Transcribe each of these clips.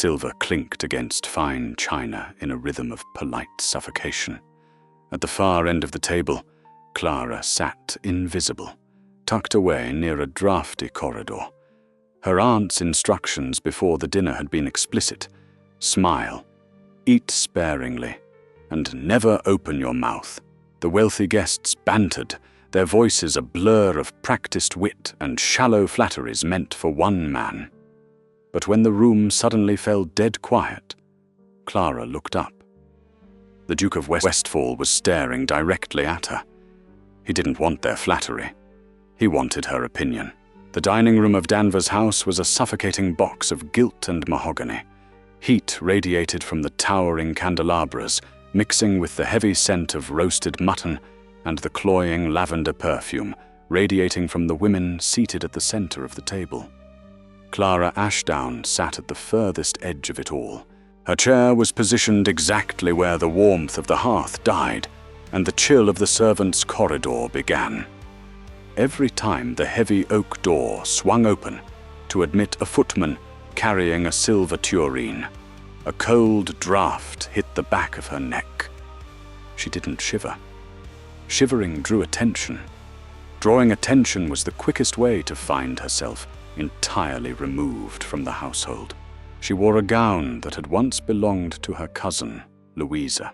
Silver clinked against fine china in a rhythm of polite suffocation. At the far end of the table, Clara sat invisible, tucked away near a draughty corridor. Her aunt's instructions before the dinner had been explicit: smile, eat sparingly, and never open your mouth. The wealthy guests bantered, their voices a blur of practiced wit and shallow flatteries meant for one man. But when the room suddenly fell dead quiet, Clara looked up. The Duke of Westfall was staring directly at her. He didn't want their flattery. He wanted her opinion. The dining room of Danvers House was a suffocating box of gilt and mahogany. Heat radiated from the towering candelabras, mixing with the heavy scent of roasted mutton and the cloying lavender perfume radiating from the women seated at the center of the table. Clara Ashdown sat at the furthest edge of it all. Her chair was positioned exactly where the warmth of the hearth died and the chill of the servants' corridor began. Every time the heavy oak door swung open to admit a footman carrying a silver tureen, a cold draught hit the back of her neck. She didn't shiver. Shivering drew attention. Drawing attention was the quickest way to find herself entirely removed from the household. She wore a gown that had once belonged to her cousin, Louisa.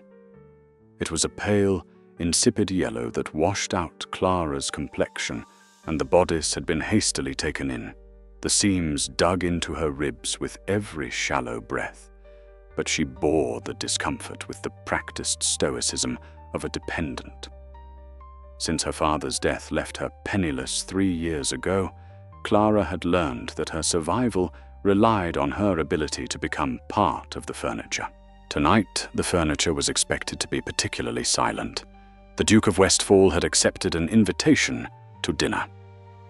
It was a pale, insipid yellow that washed out Clara's complexion, and the bodice had been hastily taken in, the seams dug into her ribs with every shallow breath. But she bore the discomfort with the practiced stoicism of a dependent. Since her father's death left her penniless 3 years ago, Clara had learned that her survival relied on her ability to become part of the furniture. Tonight, the furniture was expected to be particularly silent. The Duke of Westfall had accepted an invitation to dinner.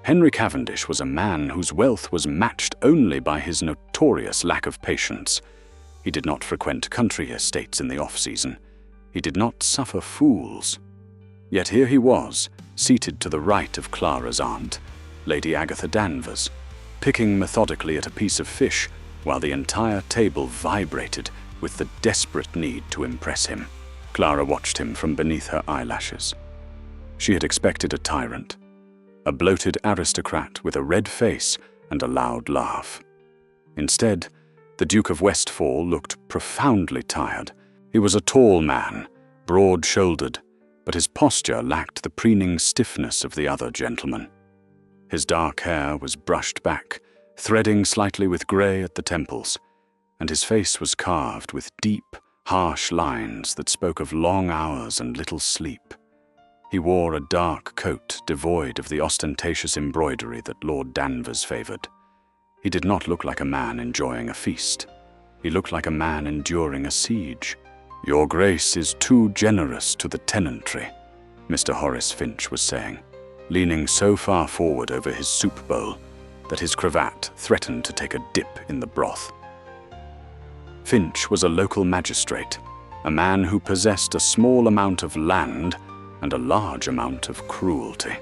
Henry Cavendish was a man whose wealth was matched only by his notorious lack of patience. He did not frequent country estates in the off-season. He did not suffer fools. Yet here he was, seated to the right of Clara's aunt, Lady Agatha Danvers, picking methodically at a piece of fish while the entire table vibrated with the desperate need to impress him. Clara watched him from beneath her eyelashes. She had expected a tyrant, a bloated aristocrat with a red face and a loud laugh. Instead, the Duke of Westfall looked profoundly tired. He was a tall man, broad-shouldered, but his posture lacked the preening stiffness of the other gentlemen. His dark hair was brushed back, threading slightly with grey at the temples, and his face was carved with deep, harsh lines that spoke of long hours and little sleep. He wore a dark coat devoid of the ostentatious embroidery that Lord Danvers favoured. He did not look like a man enjoying a feast. He looked like a man enduring a siege. "Your Grace is too generous to the tenantry," Mr. Horace Finch was saying, leaning so far forward over his soup bowl that his cravat threatened to take a dip in the broth. Finch was a local magistrate, a man who possessed a small amount of land and a large amount of cruelty.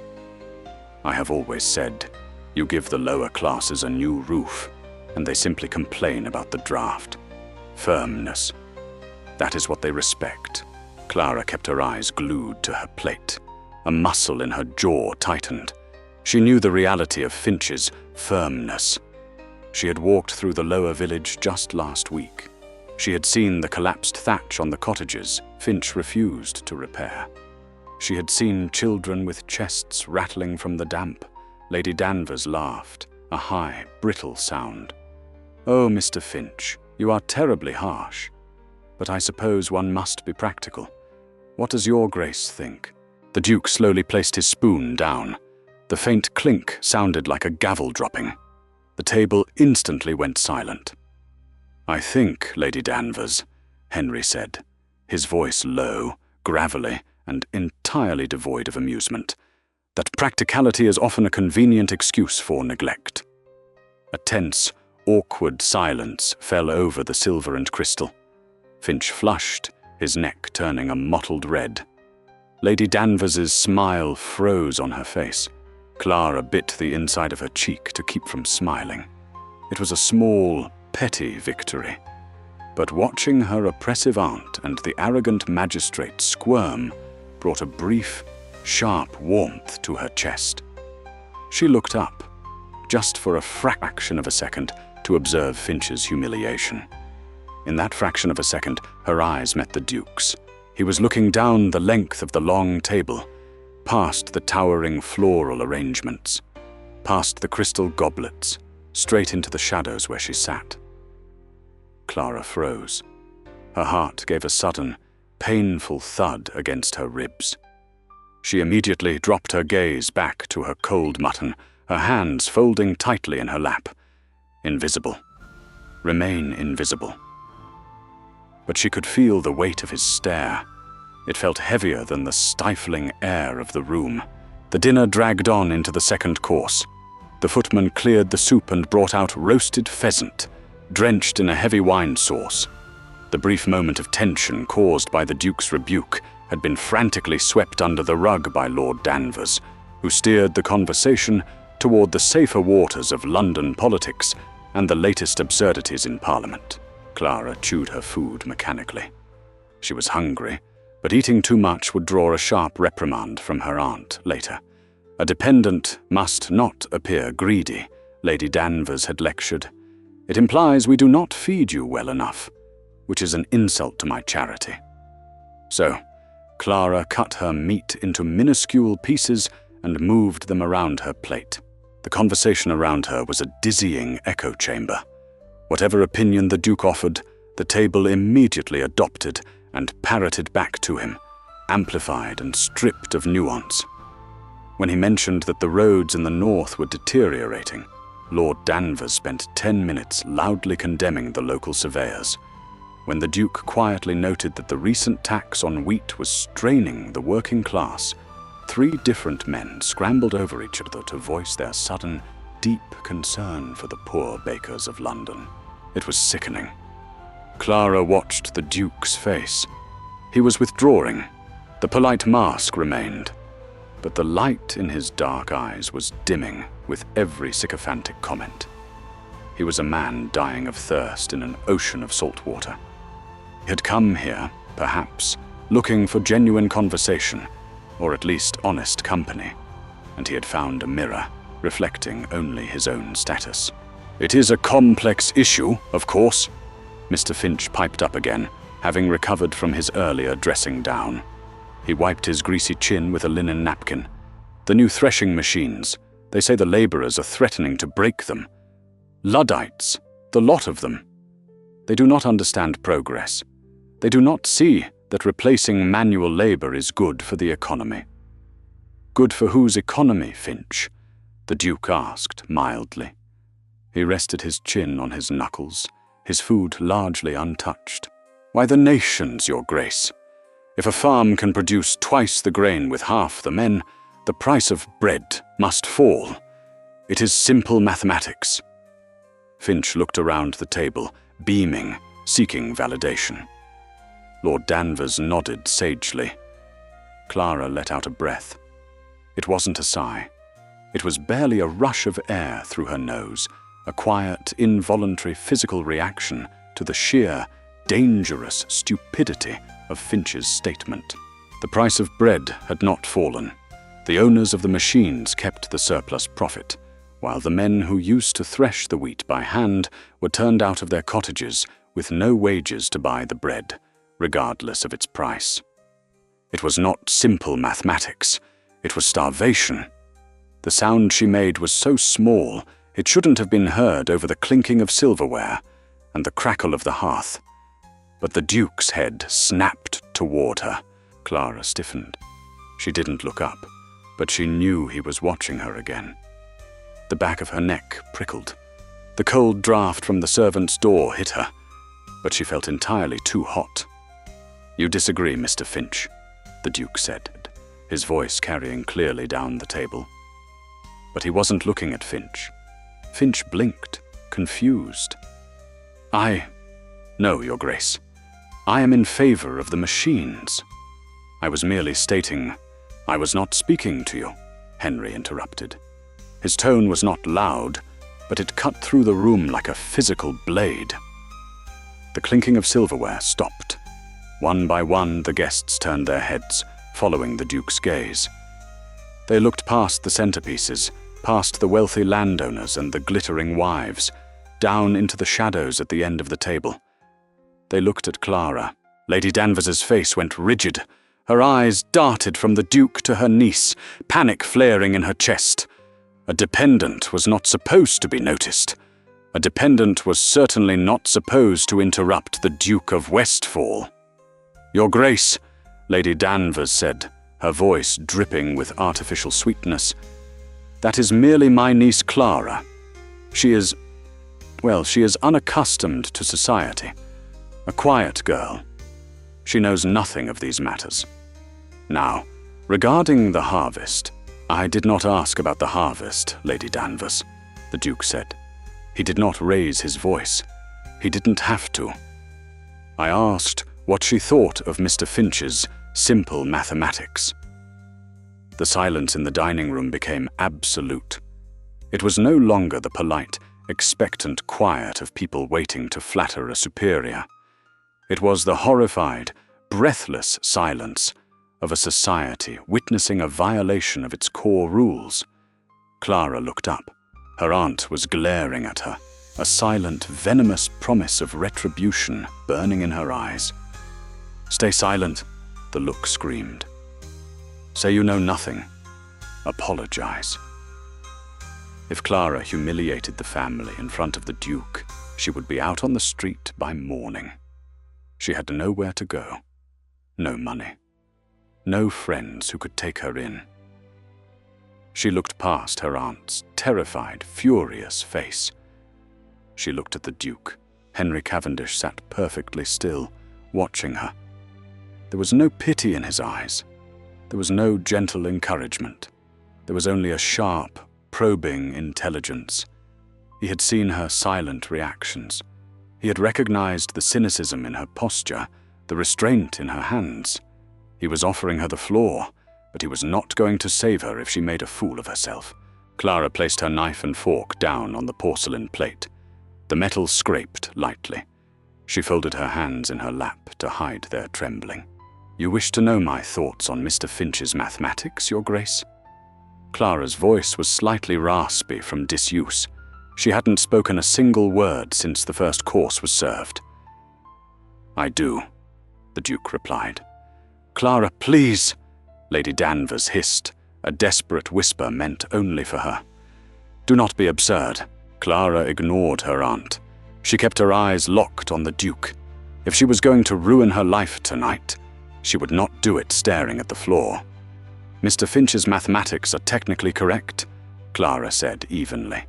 "I have always said, you give the lower classes a new roof, and they simply complain about the draft. Firmness. That is what they respect." Clara kept her eyes glued to her plate. A muscle in her jaw tightened. She knew the reality of Finch's firmness. She had walked through the lower village just last week. She had seen the collapsed thatch on the cottages Finch refused to repair. She had seen children with chests rattling from the damp. Lady Danvers laughed, a high, brittle sound. "Oh, Mr. Finch, you are terribly harsh. But I suppose one must be practical. What does your Grace think?" The Duke slowly placed his spoon down. The faint clink sounded like a gavel dropping. The table instantly went silent. "I think, Lady Danvers," Henry said, his voice low, gravelly, and entirely devoid of amusement, "that practicality is often a convenient excuse for neglect." A tense, awkward silence fell over the silver and crystal. Finch flushed, his neck turning a mottled red. Lady Danvers's smile froze on her face. Clara bit the inside of her cheek to keep from smiling. It was a small, petty victory. But watching her oppressive aunt and the arrogant magistrate squirm brought a brief, sharp warmth to her chest. She looked up, just for a fraction of a second, to observe Finch's humiliation. In that fraction of a second, her eyes met the Duke's. He was looking down the length of the long table, past the towering floral arrangements, past the crystal goblets, straight into the shadows where she sat. Clara froze. Her heart gave a sudden, painful thud against her ribs. She immediately dropped her gaze back to her cold mutton, her hands folding tightly in her lap. Invisible. Remain invisible. But she could feel the weight of his stare. It felt heavier than the stifling air of the room. The dinner dragged on into the second course. The footman cleared the soup and brought out roasted pheasant, drenched in a heavy wine sauce. The brief moment of tension caused by the Duke's rebuke had been frantically swept under the rug by Lord Danvers, who steered the conversation toward the safer waters of London politics and the latest absurdities in Parliament. Clara chewed her food mechanically. She was hungry, but eating too much would draw a sharp reprimand from her aunt later. A dependent must not appear greedy, Lady Danvers had lectured. It implies we do not feed you well enough, which is an insult to my charity. So, Clara cut her meat into minuscule pieces and moved them around her plate. The conversation around her was a dizzying echo chamber. Whatever opinion the Duke offered, the table immediately adopted and parroted back to him, amplified and stripped of nuance. When he mentioned that the roads in the north were deteriorating, Lord Danvers spent 10 minutes loudly condemning the local surveyors. When the Duke quietly noted that the recent tax on wheat was straining the working class, 3 different men scrambled over each other to voice their sudden, deep concern for the poor bakers of London. It was sickening. Clara watched the Duke's face. He was withdrawing. The polite mask remained, but the light in his dark eyes was dimming with every sycophantic comment. He was a man dying of thirst in an ocean of salt water. He had come here, perhaps, looking for genuine conversation, or at least honest company, and he had found a mirror, reflecting only his own status. "It is a complex issue, of course," Mr. Finch piped up again, having recovered from his earlier dressing down. He wiped his greasy chin with a linen napkin. "The new threshing machines, they say the labourers are threatening to break them. Luddites, the lot of them. They do not understand progress. They do not see that replacing manual labour is good for the economy." "Good for whose economy, Finch?" the Duke asked mildly. He rested his chin on his knuckles, his food largely untouched. "Why, the nation's, Your Grace. If a farm can produce twice the grain with half the men, the price of bread must fall. It is simple mathematics." Finch looked around the table, beaming, seeking validation. Lord Danvers nodded sagely. Clara let out a breath. It wasn't a sigh. It was barely a rush of air through her nose, a quiet, involuntary physical reaction to the sheer, dangerous stupidity of Finch's statement. The price of bread had not fallen. The owners of the machines kept the surplus profit, while the men who used to thresh the wheat by hand were turned out of their cottages with no wages to buy the bread, regardless of its price. It was not simple mathematics. It was starvation. The sound she made was so small it shouldn't have been heard over the clinking of silverware and the crackle of the hearth. But the Duke's head snapped toward her. Clara stiffened. She didn't look up, but she knew he was watching her again. The back of her neck prickled. The cold draft from the servant's door hit her, but she felt entirely too hot. "You disagree, Mr. Finch," the Duke said, his voice carrying clearly down the table. But he wasn't looking at Finch. Finch blinked, confused. "No, Your Grace. I am in favor of the machines. I was merely stating—" "I was not speaking to you," Henry interrupted. His tone was not loud, but it cut through the room like a physical blade. The clinking of silverware stopped. One by one, the guests turned their heads, following the Duke's gaze. They looked past the centerpieces, past the wealthy landowners and the glittering wives, down into the shadows at the end of the table. They looked at Clara. Lady Danvers's face went rigid. Her eyes darted from the Duke to her niece, panic flaring in her chest. A dependent was not supposed to be noticed. A dependent was certainly not supposed to interrupt the Duke of Westfall. "Your Grace," Lady Danvers said, her voice dripping with artificial sweetness, "that is merely my niece Clara. She is unaccustomed to society. A quiet girl. She knows nothing of these matters. Now, regarding the harvest, I did not ask about the harvest, Lady Danvers," the Duke said. He did not raise his voice. He didn't have to. "I asked what she thought of Mr. Finch's simple mathematics." The silence in the dining room became absolute. It was no longer the polite, expectant quiet of people waiting to flatter a superior. It was the horrified, breathless silence of a society witnessing a violation of its core rules. Clara looked up. Her aunt was glaring at her, a silent, venomous promise of retribution burning in her eyes. "Stay silent," the look screamed. "Say you know nothing. Apologize." If Clara humiliated the family in front of the Duke, she would be out on the street by morning. She had nowhere to go, no money, no friends who could take her in. She looked past her aunt's terrified, furious face. She looked at the Duke. Henry Cavendish sat perfectly still, watching her. There was no pity in his eyes. There was no gentle encouragement. There was only a sharp, probing intelligence. He had seen her silent reactions. He had recognized the cynicism in her posture, the restraint in her hands. He was offering her the floor, but he was not going to save her if she made a fool of herself. Clara placed her knife and fork down on the porcelain plate. The metal scraped lightly. She folded her hands in her lap to hide their trembling. "You wish to know my thoughts on Mr. Finch's mathematics, Your Grace?" Clara's voice was slightly raspy from disuse. She hadn't spoken a single word since the first course was served. "I do," the Duke replied. "Clara, please," Lady Danvers hissed, a desperate whisper meant only for her. "Do not be absurd." Clara ignored her aunt. She kept her eyes locked on the Duke. If she was going to ruin her life tonight, she would not do it staring at the floor. "Mr. Finch's mathematics are technically correct," Clara said evenly.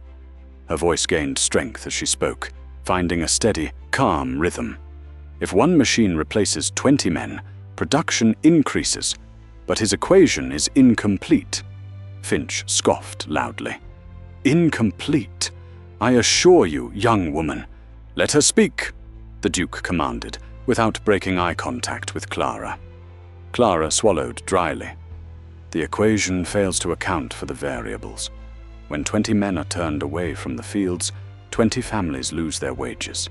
Her voice gained strength as she spoke, finding a steady, calm rhythm. "If one machine replaces 20 men, production increases, but his equation is incomplete." Finch scoffed loudly. "Incomplete? I assure you, young woman." "Let her speak," the Duke commanded, without breaking eye contact with Clara. Clara swallowed dryly. "The equation fails to account for the variables. When 20 men are turned away from the fields, 20 families lose their wages.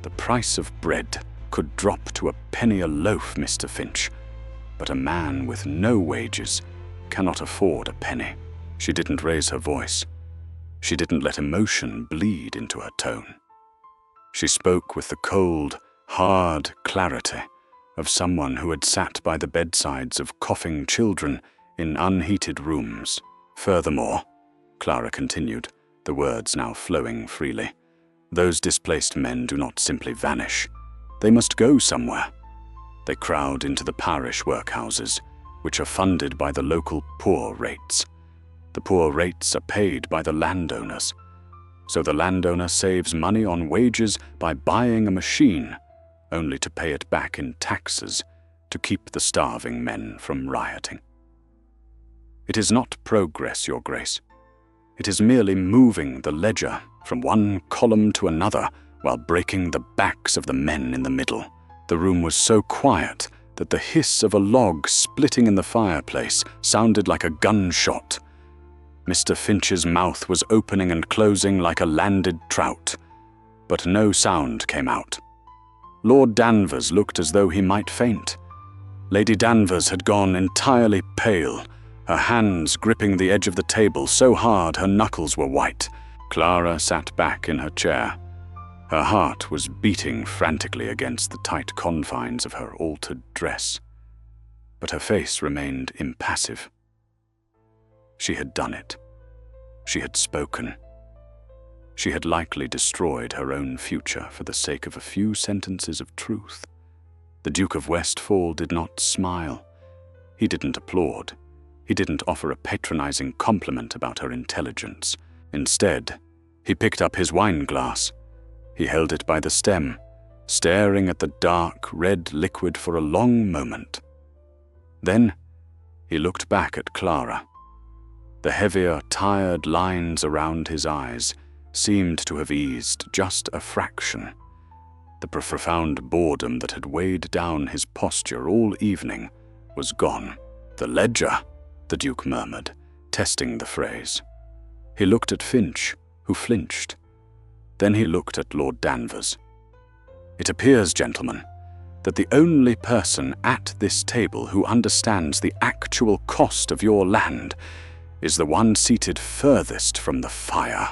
The price of bread could drop to a penny a loaf, Mr. Finch, but a man with no wages cannot afford a penny." She didn't raise her voice. She didn't let emotion bleed into her tone. She spoke with the cold, hard clarity of someone who had sat by the bedsides of coughing children in unheated rooms. "Furthermore," Clara continued, the words now flowing freely, "those displaced men do not simply vanish. They must go somewhere. They crowd into the parish workhouses, which are funded by the local poor rates. The poor rates are paid by the landowners. So the landowner saves money on wages by buying a machine, only to pay it back in taxes to keep the starving men from rioting. It is not progress, Your Grace. It is merely moving the ledger from one column to another while breaking the backs of the men in the middle." The room was so quiet that the hiss of a log splitting in the fireplace sounded like a gunshot. Mr. Finch's mouth was opening and closing like a landed trout, but no sound came out. Lord Danvers looked as though he might faint. Lady Danvers had gone entirely pale, her hands gripping the edge of the table so hard her knuckles were white. Clara sat back in her chair. Her heart was beating frantically against the tight confines of her altered dress, but her face remained impassive. She had done it. She had spoken. She had likely destroyed her own future for the sake of a few sentences of truth. The Duke of Westfall did not smile. He didn't applaud. He didn't offer a patronizing compliment about her intelligence. Instead, he picked up his wine glass. He held it by the stem, staring at the dark, red liquid for a long moment. Then, he looked back at Clara. The heavier, tired lines around his eyes seemed to have eased just a fraction. The profound boredom that had weighed down his posture all evening was gone. "The ledger," the Duke murmured, testing the phrase. He looked at Finch, who flinched. Then he looked at Lord Danvers. "It appears, gentlemen, that the only person at this table who understands the actual cost of your land is the one seated furthest from the fire."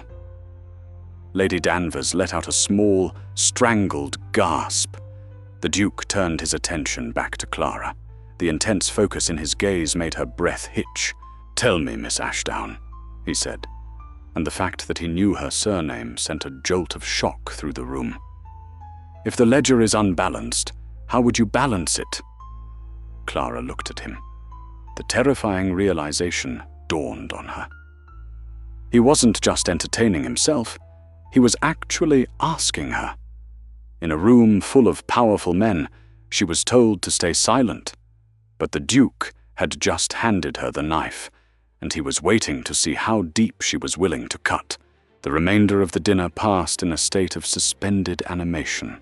Lady Danvers let out a small, strangled gasp. The Duke turned his attention back to Clara. The intense focus in his gaze made her breath hitch. "Tell me, Miss Ashdown," he said, and the fact that he knew her surname sent a jolt of shock through the room. "If the ledger is unbalanced, how would you balance it?" Clara looked at him. The terrifying realization dawned on her. He wasn't just entertaining himself, he was actually asking her. In a room full of powerful men, she was told to stay silent, but the Duke had just handed her the knife, and he was waiting to see how deep she was willing to cut. The remainder of the dinner passed in a state of suspended animation.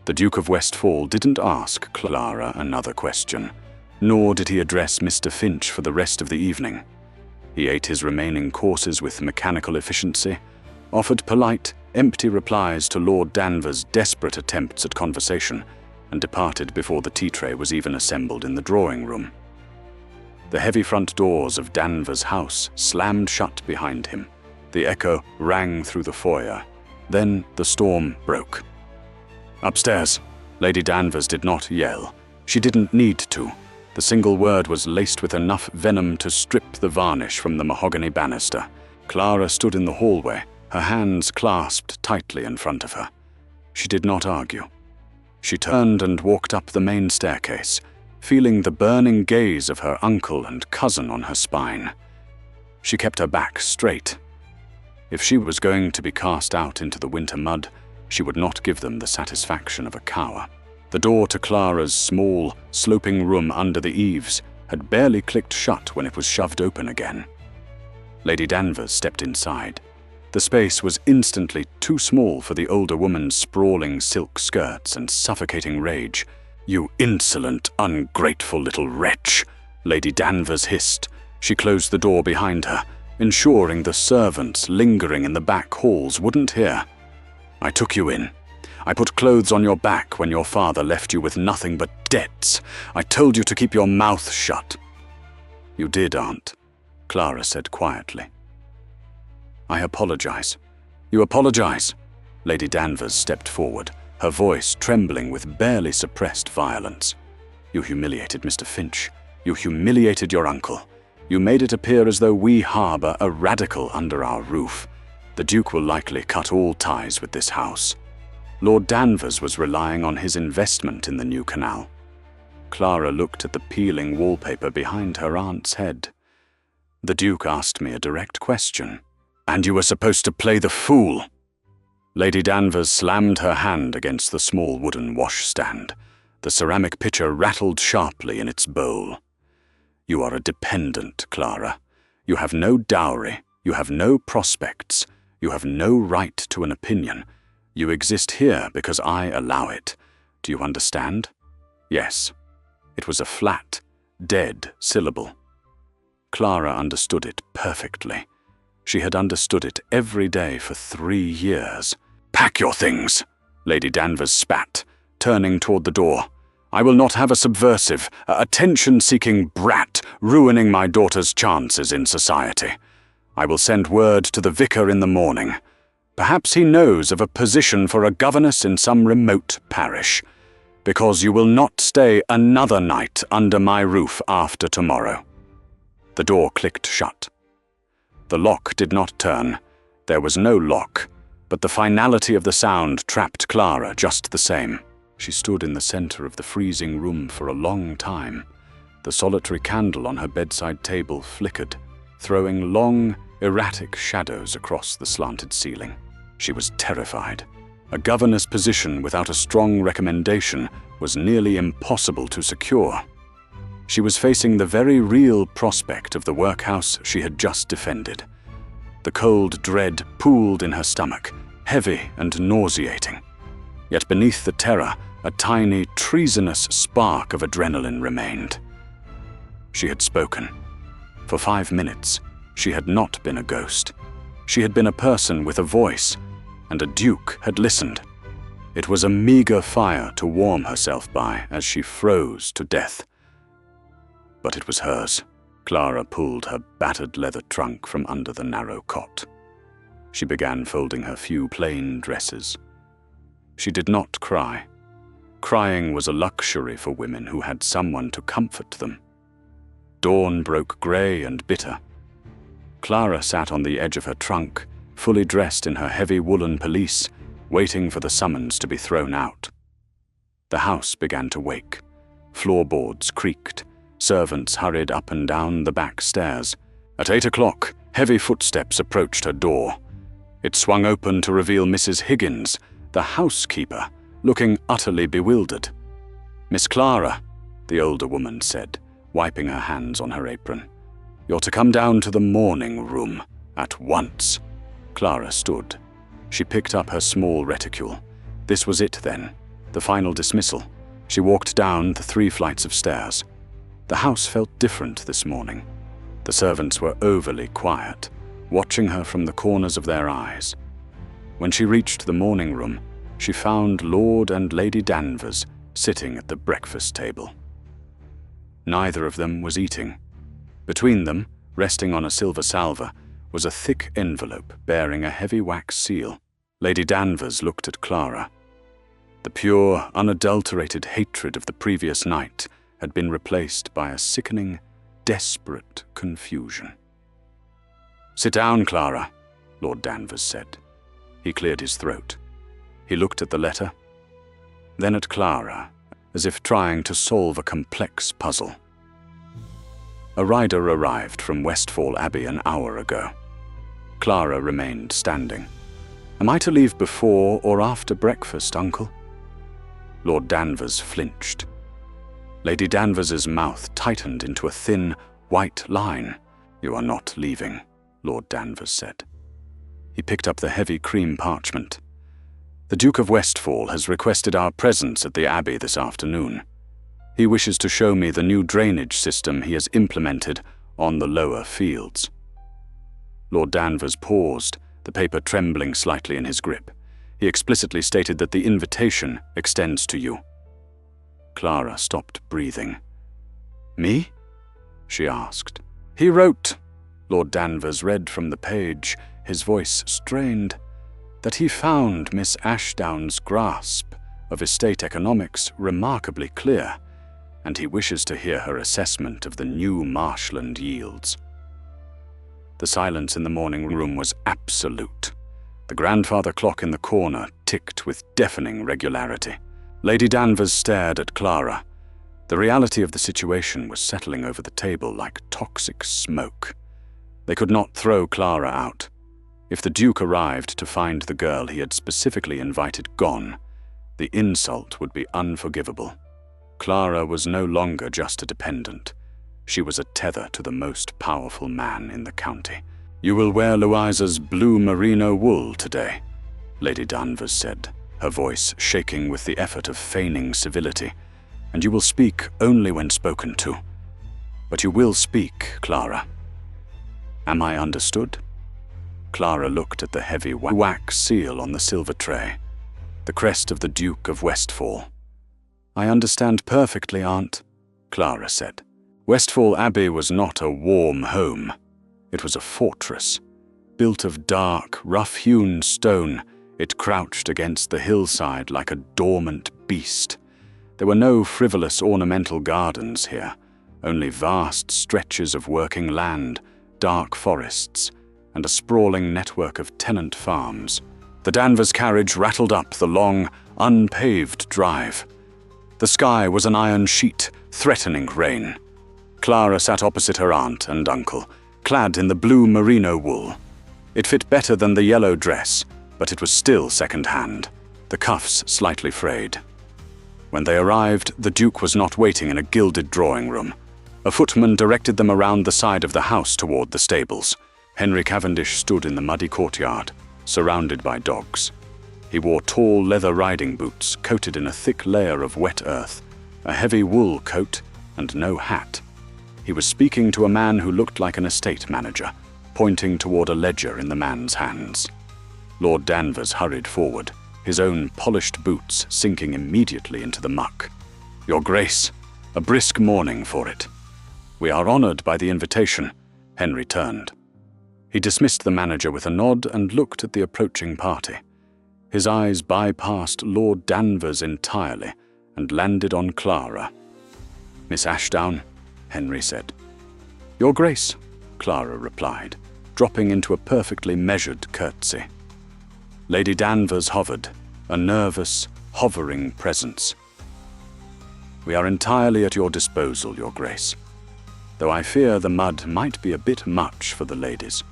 The Duke of Westfall didn't ask Clara another question, nor did he address Mr. Finch for the rest of the evening. He ate his remaining courses with mechanical efficiency, offered polite, empty replies to Lord Danvers' desperate attempts at conversation, and departed before the tea tray was even assembled in the drawing room. The heavy front doors of Danvers' house slammed shut behind him. The echo rang through the foyer. Then the storm broke. Upstairs, Lady Danvers did not yell. She didn't need to. The single word was laced with enough venom to strip the varnish from the mahogany banister. Clara stood in the hallway, her hands clasped tightly in front of her. She did not argue. She turned and walked up the main staircase, feeling the burning gaze of her uncle and cousin on her spine. She kept her back straight. If she was going to be cast out into the winter mud, she would not give them the satisfaction of a cower. The door to Clara's small, sloping room under the eaves had barely clicked shut when it was shoved open again. Lady Danvers stepped inside. The space was instantly too small for the older woman's sprawling silk skirts and suffocating rage. "You insolent, ungrateful little wretch," Lady Danvers hissed. She closed the door behind her, ensuring the servants lingering in the back halls wouldn't hear. "I took you in. I put clothes on your back when your father left you with nothing but debts. I told you to keep your mouth shut." "You did, Aunt," Clara said quietly. "I apologize." "You apologize?" Lady Danvers stepped forward, her voice trembling with barely suppressed violence. "You humiliated Mr. Finch. You humiliated your uncle. You made it appear as though we harbor a radical under our roof. The Duke will likely cut all ties with this house. Lord Danvers was relying on his investment in the new canal." Clara looked at the peeling wallpaper behind her aunt's head. "The Duke asked me a direct question." "And you were supposed to play the fool." Lady Danvers slammed her hand against the small wooden washstand. The ceramic pitcher rattled sharply in its bowl. "You are a dependent, Clara. You have no dowry. You have no prospects. You have no right to an opinion. You exist here because I allow it. Do you understand?" "Yes." It was a flat, dead syllable. Clara understood it perfectly. She had understood it every day for 3 years. "Pack your things," Lady Danvers spat, turning toward the door. "I will not have a subversive, attention-seeking brat ruining my daughter's chances in society. I will send word to the vicar in the morning. Perhaps he knows of a position for a governess in some remote parish. Because you will not stay another night under my roof after tomorrow." The door clicked shut. The lock did not turn. There was no lock, but the finality of the sound trapped Clara just the same. She stood in the center of the freezing room for a long time. The solitary candle on her bedside table flickered, throwing long, erratic shadows across the slanted ceiling. She was terrified. A governess position without a strong recommendation was nearly impossible to secure. She was facing the very real prospect of the workhouse she had just defended. The cold dread pooled in her stomach, heavy and nauseating. Yet beneath the terror, a tiny, treasonous spark of adrenaline remained. She had spoken. For 5 minutes, she had not been a ghost. She had been a person with a voice, and a duke had listened. It was a meager fire to warm herself by as she froze to death. But it was hers. Clara pulled her battered leather trunk from under the narrow cot. She began folding her few plain dresses. She did not cry. Crying was a luxury for women who had someone to comfort them. Dawn broke grey and bitter. Clara sat on the edge of her trunk, fully dressed in her heavy woolen pelisse, waiting for the summons to be thrown out. The house began to wake. Floorboards creaked. Servants hurried up and down the back stairs. At 8 o'clock, heavy footsteps approached her door. It swung open to reveal Mrs. Higgins, the housekeeper, looking utterly bewildered. "Miss Clara," the older woman said, wiping her hands on her apron. "You're to come down to the morning room at once." Clara stood. She picked up her small reticule. This was it then, the final dismissal. She walked down the 3 flights of stairs. The house felt different this morning. The servants were overly quiet, watching her from the corners of their eyes. When she reached the morning room, she found Lord and Lady Danvers sitting at the breakfast table. Neither of them was eating. Between them, resting on a silver salver, was a thick envelope bearing a heavy wax seal. Lady Danvers looked at Clara. The pure, unadulterated hatred of the previous night had been replaced by a sickening, desperate confusion. "Sit down, Clara," Lord Danvers said. He cleared his throat. He looked at the letter, then at Clara, as if trying to solve a complex puzzle. A rider arrived from Westfall Abbey an hour ago. Clara remained standing. "Am I to leave before or after breakfast, Uncle?" Lord Danvers flinched. Lady Danvers's mouth tightened into a thin, white line. "You are not leaving," Lord Danvers said. He picked up the heavy cream parchment. "The Duke of Westfall has requested our presence at the Abbey this afternoon. He wishes to show me the new drainage system he has implemented on the lower fields." Lord Danvers paused, the paper trembling slightly in his grip. He explicitly stated that the invitation extends to you. Clara stopped breathing. "Me?" she asked. "He wrote," Lord Danvers read from the page, his voice strained, "that he found Miss Ashdown's grasp of estate economics remarkably clear, and he wishes to hear her assessment of the new marshland yields." The silence in the morning room was absolute. The grandfather clock in the corner ticked with deafening regularity. Lady Danvers stared at Clara. The reality of the situation was settling over the table like toxic smoke. They could not throw Clara out. If the Duke arrived to find the girl he had specifically invited gone, the insult would be unforgivable. Clara was no longer just a dependent. She was a tether to the most powerful man in the county. "You will wear Louisa's blue merino wool today," Lady Danvers said, her voice shaking with the effort of feigning civility. "And you will speak only when spoken to. But you will speak, Clara. Am I understood?" Clara looked at the heavy wax seal on the silver tray, the crest of the Duke of Westfall. "I understand perfectly, Aunt," Clara said. Westfall Abbey was not a warm home. It was a fortress. Built of dark, rough-hewn stone, it crouched against the hillside like a dormant beast. There were no frivolous ornamental gardens here, only vast stretches of working land, dark forests, and a sprawling network of tenant farms. The Danvers carriage rattled up the long, unpaved drive. The sky was an iron sheet, threatening rain. Clara sat opposite her aunt and uncle, clad in the blue merino wool. It fit better than the yellow dress, but it was still second-hand, the cuffs slightly frayed. When they arrived, the Duke was not waiting in a gilded drawing room. A footman directed them around the side of the house toward the stables. Henry Cavendish stood in the muddy courtyard, surrounded by dogs. He wore tall leather riding boots coated in a thick layer of wet earth, a heavy wool coat, and no hat. He was speaking to a man who looked like an estate manager, pointing toward a ledger in the man's hands. Lord Danvers hurried forward, his own polished boots sinking immediately into the muck. "Your Grace, a brisk morning for it." "We are honored by the invitation," Henry turned. He dismissed the manager with a nod and looked at the approaching party. His eyes bypassed Lord Danvers entirely and landed on Clara. "Miss Ashdown," Henry said. "Your Grace," Clara replied, dropping into a perfectly measured curtsy. Lady Danvers hovered, a nervous, hovering presence. "We are entirely at your disposal, Your Grace, though I fear the mud might be a bit much for the ladies.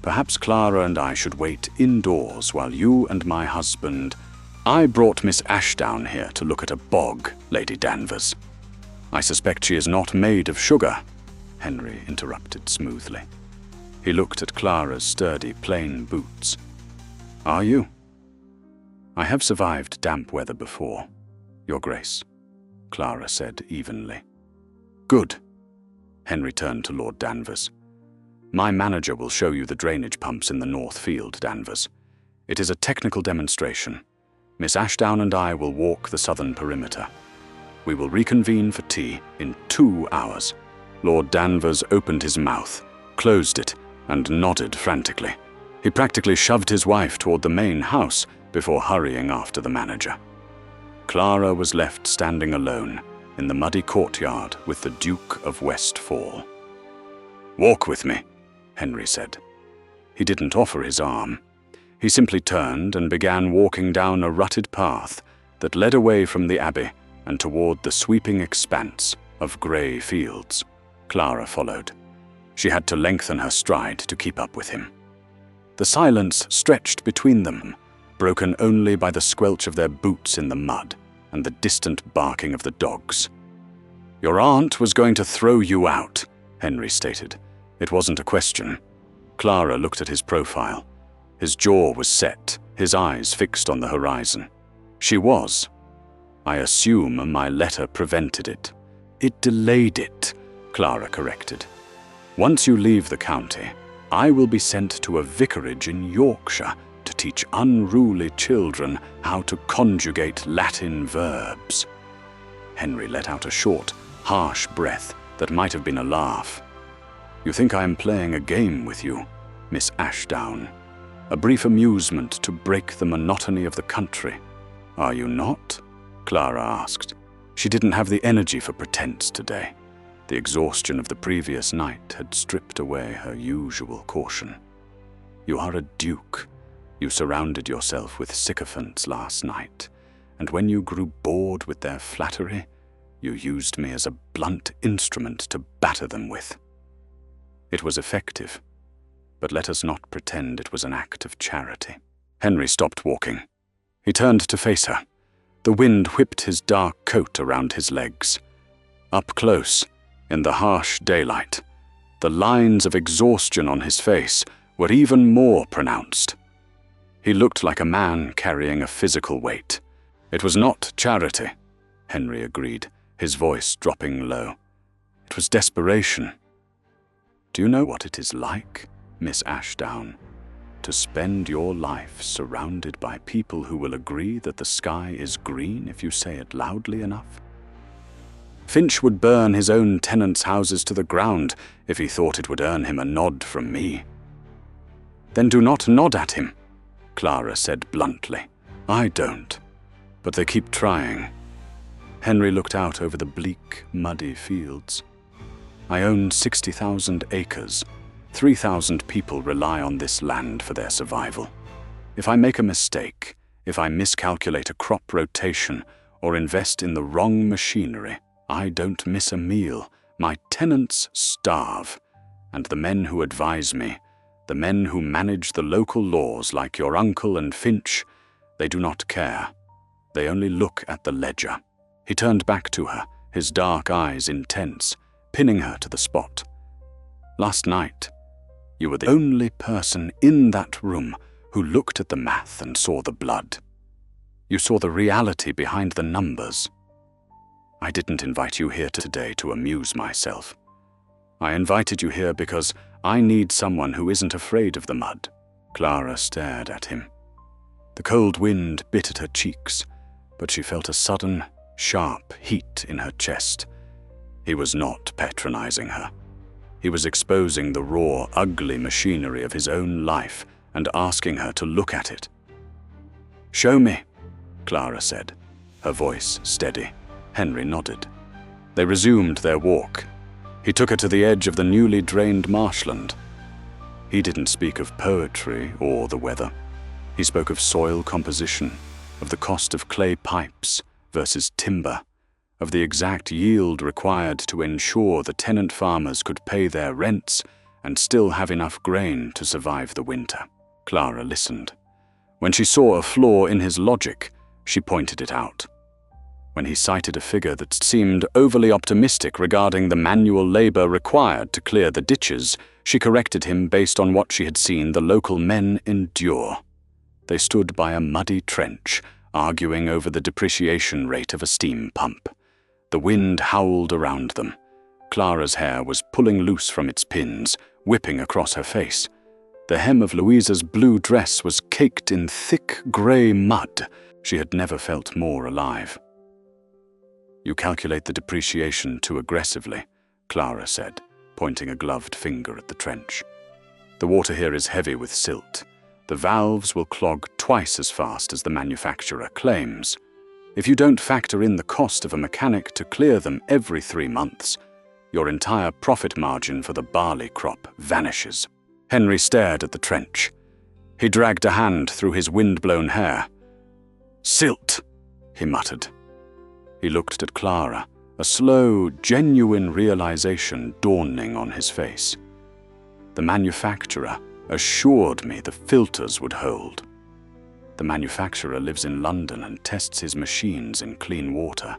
Perhaps Clara and I should wait indoors while you and my husband—" "I brought Miss Ashdown here to look at a bog, Lady Danvers. I suspect she is not made of sugar," Henry interrupted smoothly. He looked at Clara's sturdy, plain boots. "Are you?" "I have survived damp weather before, Your Grace," Clara said evenly. "Good." Henry turned to Lord Danvers. "My manager will show you the drainage pumps in the north field, Danvers. It is a technical demonstration. Miss Ashdown and I will walk the southern perimeter. We will reconvene for tea in 2 hours." Lord Danvers opened his mouth, closed it, and nodded frantically. He practically shoved his wife toward the main house before hurrying after the manager. Clara was left standing alone in the muddy courtyard with the Duke of Westfall. "Walk with me," Henry said. He didn't offer his arm. He simply turned and began walking down a rutted path that led away from the abbey and toward the sweeping expanse of grey fields. Clara followed. She had to lengthen her stride to keep up with him. The silence stretched between them, broken only by the squelch of their boots in the mud and the distant barking of the dogs. "Your aunt was going to throw you out," Henry stated. It wasn't a question. Clara looked at his profile. His jaw was set, his eyes fixed on the horizon. "She was. I assume my letter prevented it." "It delayed it," Clara corrected. "Once you leave the county, I will be sent to a vicarage in Yorkshire to teach unruly children how to conjugate Latin verbs." Henry let out a short, harsh breath that might have been a laugh. "You think I am playing a game with you, Miss Ashdown? A brief amusement to break the monotony of the country. Are you not?" Clara asked. She didn't have the energy for pretense today. The exhaustion of the previous night had stripped away her usual caution. "You are a duke. You surrounded yourself with sycophants last night, and when you grew bored with their flattery, you used me as a blunt instrument to batter them with. It was effective, but let us not pretend it was an act of charity." Henry stopped walking. He turned to face her. The wind whipped his dark coat around his legs. Up close, in the harsh daylight, the lines of exhaustion on his face were even more pronounced. He looked like a man carrying a physical weight. "It was not charity," Henry agreed, his voice dropping low. "It was desperation." Do you know what it is like, Miss Ashdown, to spend your life surrounded by people who will agree that the sky is green if you say it loudly enough? Finch would burn his own tenants' houses to the ground if he thought it would earn him a nod from me. Then do not nod at him, Clara said bluntly. I don't, but they keep trying. Henry looked out over the bleak, muddy fields. I own 60,000 acres. 3,000 people rely on this land for their survival. If I make a mistake, if I miscalculate a crop rotation or invest in the wrong machinery, I don't miss a meal. My tenants starve, and the men who advise me, the men who manage the local laws like your uncle and Finch, they do not care. They only look at the ledger. He turned back to her, his dark eyes intense, pinning her to the spot. Last night, you were the only person in that room who looked at the math and saw the blood. You saw the reality behind the numbers. I didn't invite you here today to amuse myself. I invited you here because I need someone who isn't afraid of the mud. Clara stared at him. The cold wind bit at her cheeks, but she felt a sudden, sharp heat in her chest. He was not patronizing her. He was exposing the raw, ugly machinery of his own life and asking her to look at it. Show me, Clara said, her voice steady. Henry nodded. They resumed their walk. He took her to the edge of the newly drained marshland. He didn't speak of poetry or the weather. He spoke of soil composition, of the cost of clay pipes versus timber, of the exact yield required to ensure the tenant farmers could pay their rents and still have enough grain to survive the winter. Clara listened. When she saw a flaw in his logic, she pointed it out. When he cited a figure that seemed overly optimistic regarding the manual labor required to clear the ditches, she corrected him based on what she had seen the local men endure. They stood by a muddy trench, arguing over the depreciation rate of a steam pump. The wind howled around them. Clara's hair was pulling loose from its pins, whipping across her face. The hem of Louisa's blue dress was caked in thick grey mud. She had never felt more alive. You calculate the depreciation too aggressively, Clara said, pointing a gloved finger at the trench. The water here is heavy with silt. The valves will clog twice as fast as the manufacturer claims. If you don't factor in the cost of a mechanic to clear them every 3 months, your entire profit margin for the barley crop vanishes. Henry stared at the trench. He dragged a hand through his wind-blown hair. Silt, he muttered. He looked at Clara, a slow, genuine realization dawning on his face. The manufacturer assured me the filters would hold. The manufacturer lives in London and tests his machines in clean water,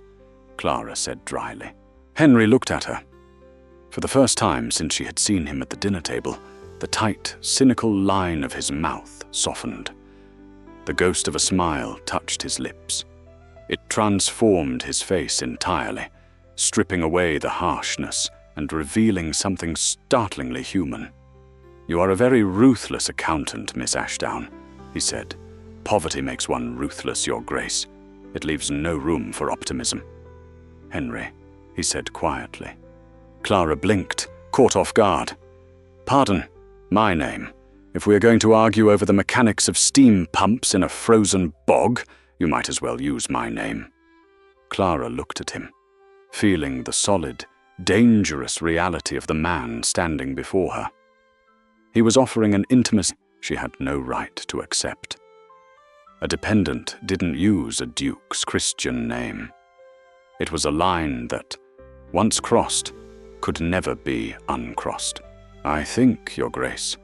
Clara said dryly. Henry looked at her. For the first time since she had seen him at the dinner table, the tight, cynical line of his mouth softened. The ghost of a smile touched his lips. It transformed his face entirely, stripping away the harshness and revealing something startlingly human. You are a very ruthless accountant, Miss Ashdown, he said. Poverty makes one ruthless, Your Grace. It leaves no room for optimism. Henry, he said quietly. Clara blinked, caught off guard. Pardon, my name. If we are going to argue over the mechanics of steam pumps in a frozen bog, you might as well use my name. Clara looked at him, feeling the solid, dangerous reality of the man standing before her. He was offering an intimacy she had no right to accept. A dependent didn't use a duke's Christian name. It was a line that, once crossed, could never be uncrossed. I think, Your Grace,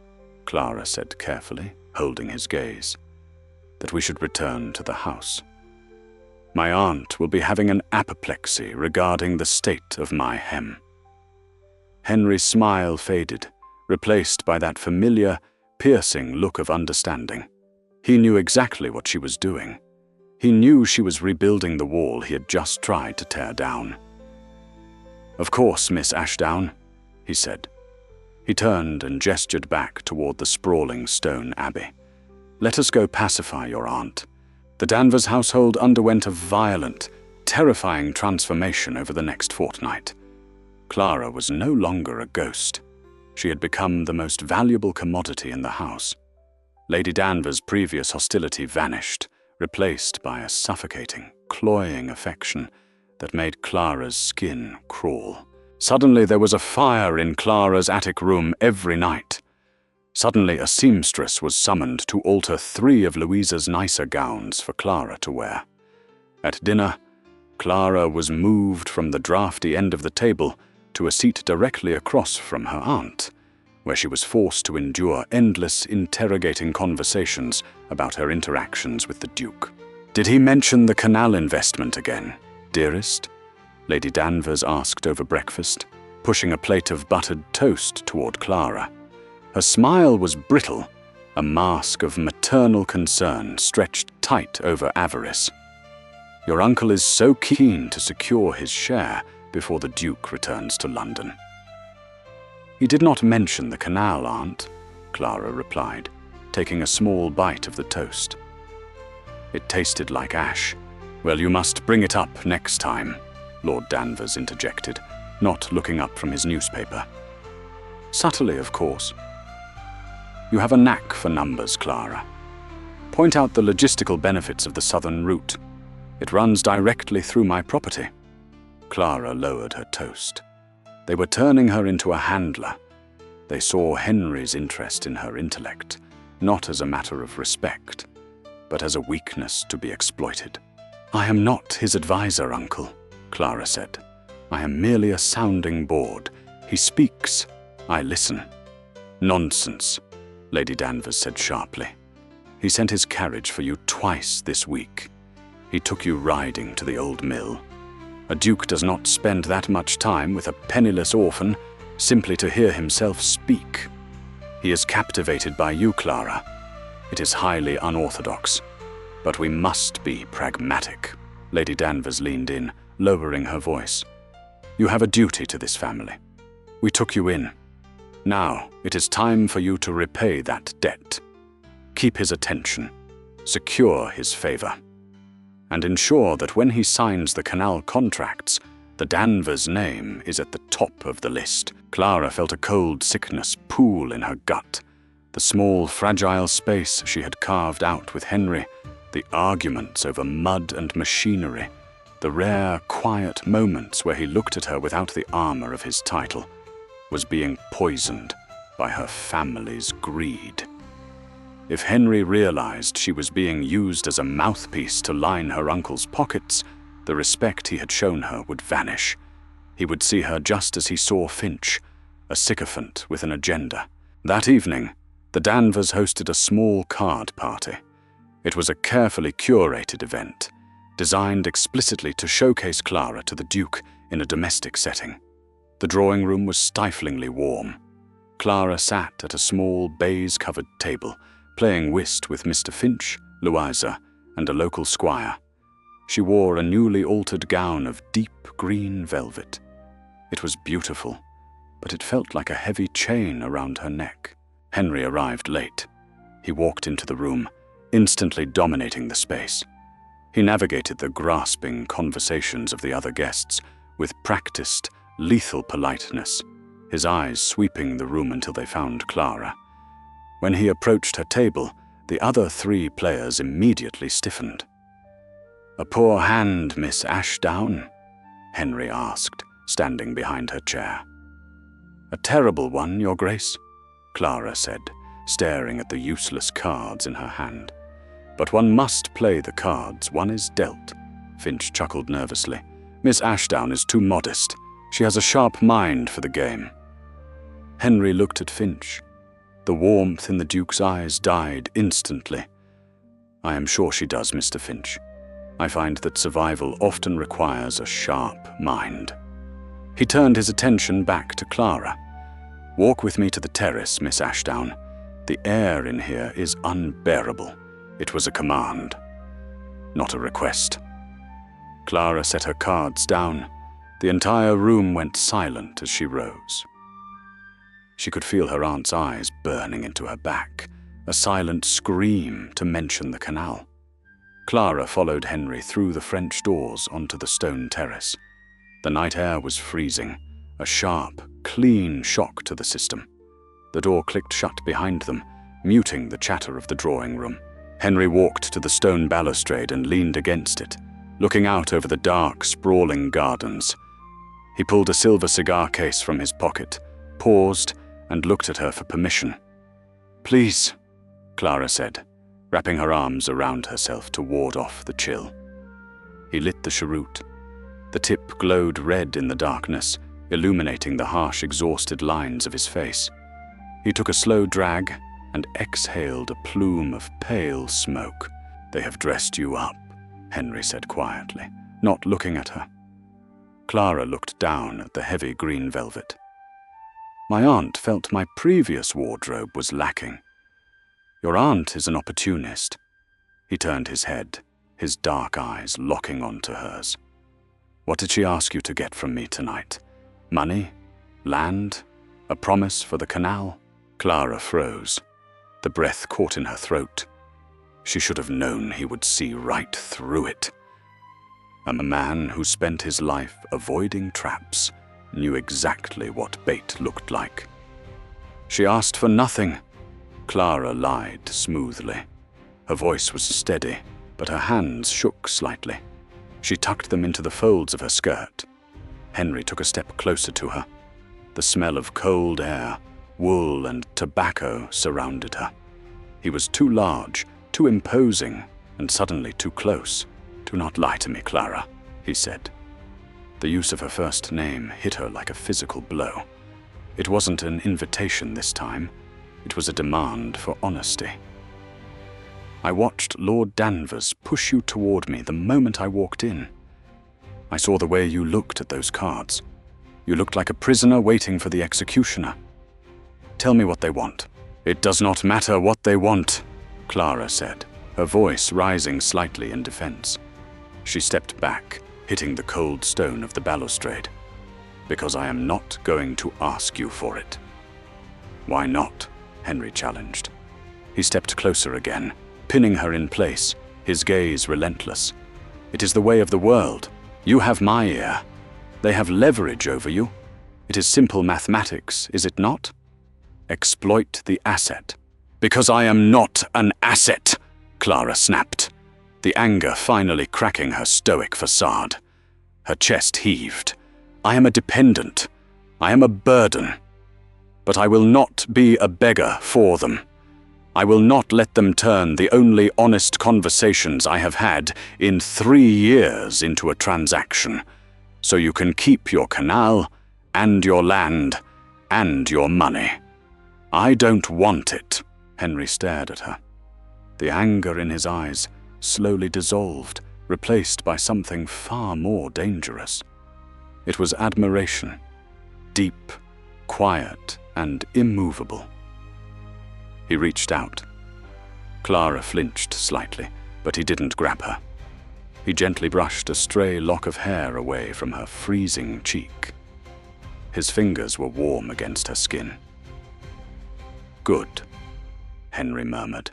Clara said carefully, holding his gaze, that we should return to the house. My aunt will be having an apoplexy regarding the state of my hem. Henry's smile faded, replaced by that familiar, piercing look of understanding. He knew exactly what she was doing. He knew she was rebuilding the wall he had just tried to tear down. Of course, Miss Ashdown, he said. He turned and gestured back toward the sprawling stone abbey. "Let us go pacify your aunt." The Danvers household underwent a violent, terrifying transformation over the next fortnight. Clara was no longer a ghost. She had become the most valuable commodity in the house. Lady Danvers' previous hostility vanished, replaced by a suffocating, cloying affection that made Clara's skin crawl. Suddenly there was a fire in Clara's attic room every night. Suddenly a seamstress was summoned to alter 3 of Louisa's nicer gowns for Clara to wear. At dinner, Clara was moved from the draughty end of the table to a seat directly across from her aunt, where she was forced to endure endless, interrogating conversations about her interactions with the Duke. "Did he mention the canal investment again, dearest?" Lady Danvers asked over breakfast, pushing a plate of buttered toast toward Clara. Her smile was brittle, a mask of maternal concern stretched tight over avarice. "Your uncle is so keen to secure his share before the Duke returns to London." "He did not mention the canal, Aunt," Clara replied, taking a small bite of the toast. "It tasted like ash. Well, you must bring it up next time," Lord Danvers interjected, not looking up from his newspaper. "Subtly, of course. You have a knack for numbers, Clara. Point out the logistical benefits of the southern route. It runs directly through my property." Clara lowered her toast. They were turning her into a handler. They saw Henry's interest in her intellect, not as a matter of respect, but as a weakness to be exploited. "I am not his advisor, Uncle," Clara said. "I am merely a sounding board. He speaks. I listen." "Nonsense," Lady Danvers said sharply. "He sent his carriage for you twice this week. He took you riding to the old mill. A duke does not spend that much time with a penniless orphan simply to hear himself speak. He is captivated by you, Clara. It is highly unorthodox, but we must be pragmatic." Lady Danvers leaned in, lowering her voice. "You have a duty to this family. We took you in. Now it is time for you to repay that debt. Keep his attention, secure his favor, and ensure that when he signs the canal contracts, the Danvers name is at the top of the list." Clara felt a cold sickness pool in her gut. The small, fragile space she had carved out with Henry, the arguments over mud and machinery, the rare, quiet moments where he looked at her without the armor of his title, was being poisoned by her family's greed. If Henry realized she was being used as a mouthpiece to line her uncle's pockets, the respect he had shown her would vanish. He would see her just as he saw Finch, a sycophant with an agenda. That evening, the Danvers hosted a small card party. It was a carefully curated event, designed explicitly to showcase Clara to the Duke in a domestic setting. The drawing room was stiflingly warm. Clara sat at a small baize-covered table, playing whist with Mr. Finch, Louisa, and a local squire. She wore a newly altered gown of deep green velvet. It was beautiful, but it felt like a heavy chain around her neck. Henry arrived late. He walked into the room, instantly dominating the space. He navigated the grasping conversations of the other guests with practiced, lethal politeness, his eyes sweeping the room until they found Clara. When he approached her table, the other 3 players immediately stiffened. "A poor hand, Miss Ashdown?" Henry asked, standing behind her chair. "A terrible one, Your Grace," Clara said, staring at the useless cards in her hand. "But one must play the cards one is dealt." Finch chuckled nervously. "Miss Ashdown is too modest. She has a sharp mind for the game." Henry looked at Finch. The warmth in the Duke's eyes died instantly. "I am sure she does, Mr. Finch. I find that survival often requires a sharp mind." He turned his attention back to Clara. "Walk with me to the terrace, Miss Ashdown. The air in here is unbearable." It was a command, not a request. Clara set her cards down. The entire room went silent as she rose. She could feel her aunt's eyes burning into her back, a silent scream to mention the canal. Clara followed Henry through the French doors onto the stone terrace. The night air was freezing, a sharp, clean shock to the system. The door clicked shut behind them, muting the chatter of the drawing room. Henry walked to the stone balustrade and leaned against it, looking out over the dark, sprawling gardens. He pulled a silver cigar case from his pocket, paused, and looked at her for permission. "Please," Clara said, wrapping her arms around herself to ward off the chill. He lit the cheroot. The tip glowed red in the darkness, illuminating the harsh, exhausted lines of his face. He took a slow drag and exhaled a plume of pale smoke. "They have dressed you up," Henry said quietly, not looking at her. Clara looked down at the heavy green velvet. "My aunt felt my previous wardrobe was lacking. Your aunt is an opportunist." He turned his head, his dark eyes locking onto hers. "What did she ask you to get from me tonight? Money? Land? A promise for the canal?" Clara froze. The breath caught in her throat. She should have known he would see right through it. A man who spent his life avoiding traps knew exactly what bait looked like. "She asked for nothing," Clara lied smoothly. Her voice was steady, but her hands shook slightly. She tucked them into the folds of her skirt. Henry took a step closer to her. The smell of cold air, wool and tobacco surrounded her. He was too large, too imposing, and suddenly too close. "Do not lie to me, Clara," he said. The use of her first name hit her like a physical blow. It wasn't an invitation this time. It was a demand for honesty. "I watched Lord Danvers push you toward me the moment I walked in. I saw the way you looked at those cards. You looked like a prisoner waiting for the executioner. Tell me what they want." "It does not matter what they want," Clara said, her voice rising slightly in defense. She stepped back, hitting the cold stone of the balustrade. "Because I am not going to ask you for it." "Why not?" Henry challenged. He stepped closer again, pinning her in place, his gaze relentless. "It is the way of the world. You have my ear. They have leverage over you. It is simple mathematics, is it not? Exploit the asset." "Because I am not an asset," Clara snapped, the anger finally cracking her stoic facade. Her chest heaved. "I am a dependent. I am a burden. But I will not be a beggar for them. I will not let them turn the only honest conversations I have had in 3 years into a transaction. So you can keep your canal, and your land, and your money. I don't want it." Henry stared at her. The anger in his eyes slowly dissolved, replaced by something far more dangerous. It was admiration, deep, quiet, and immovable. He reached out. Clara flinched slightly, but he didn't grab her. He gently brushed a stray lock of hair away from her freezing cheek. His fingers were warm against her skin. "Good," Henry murmured,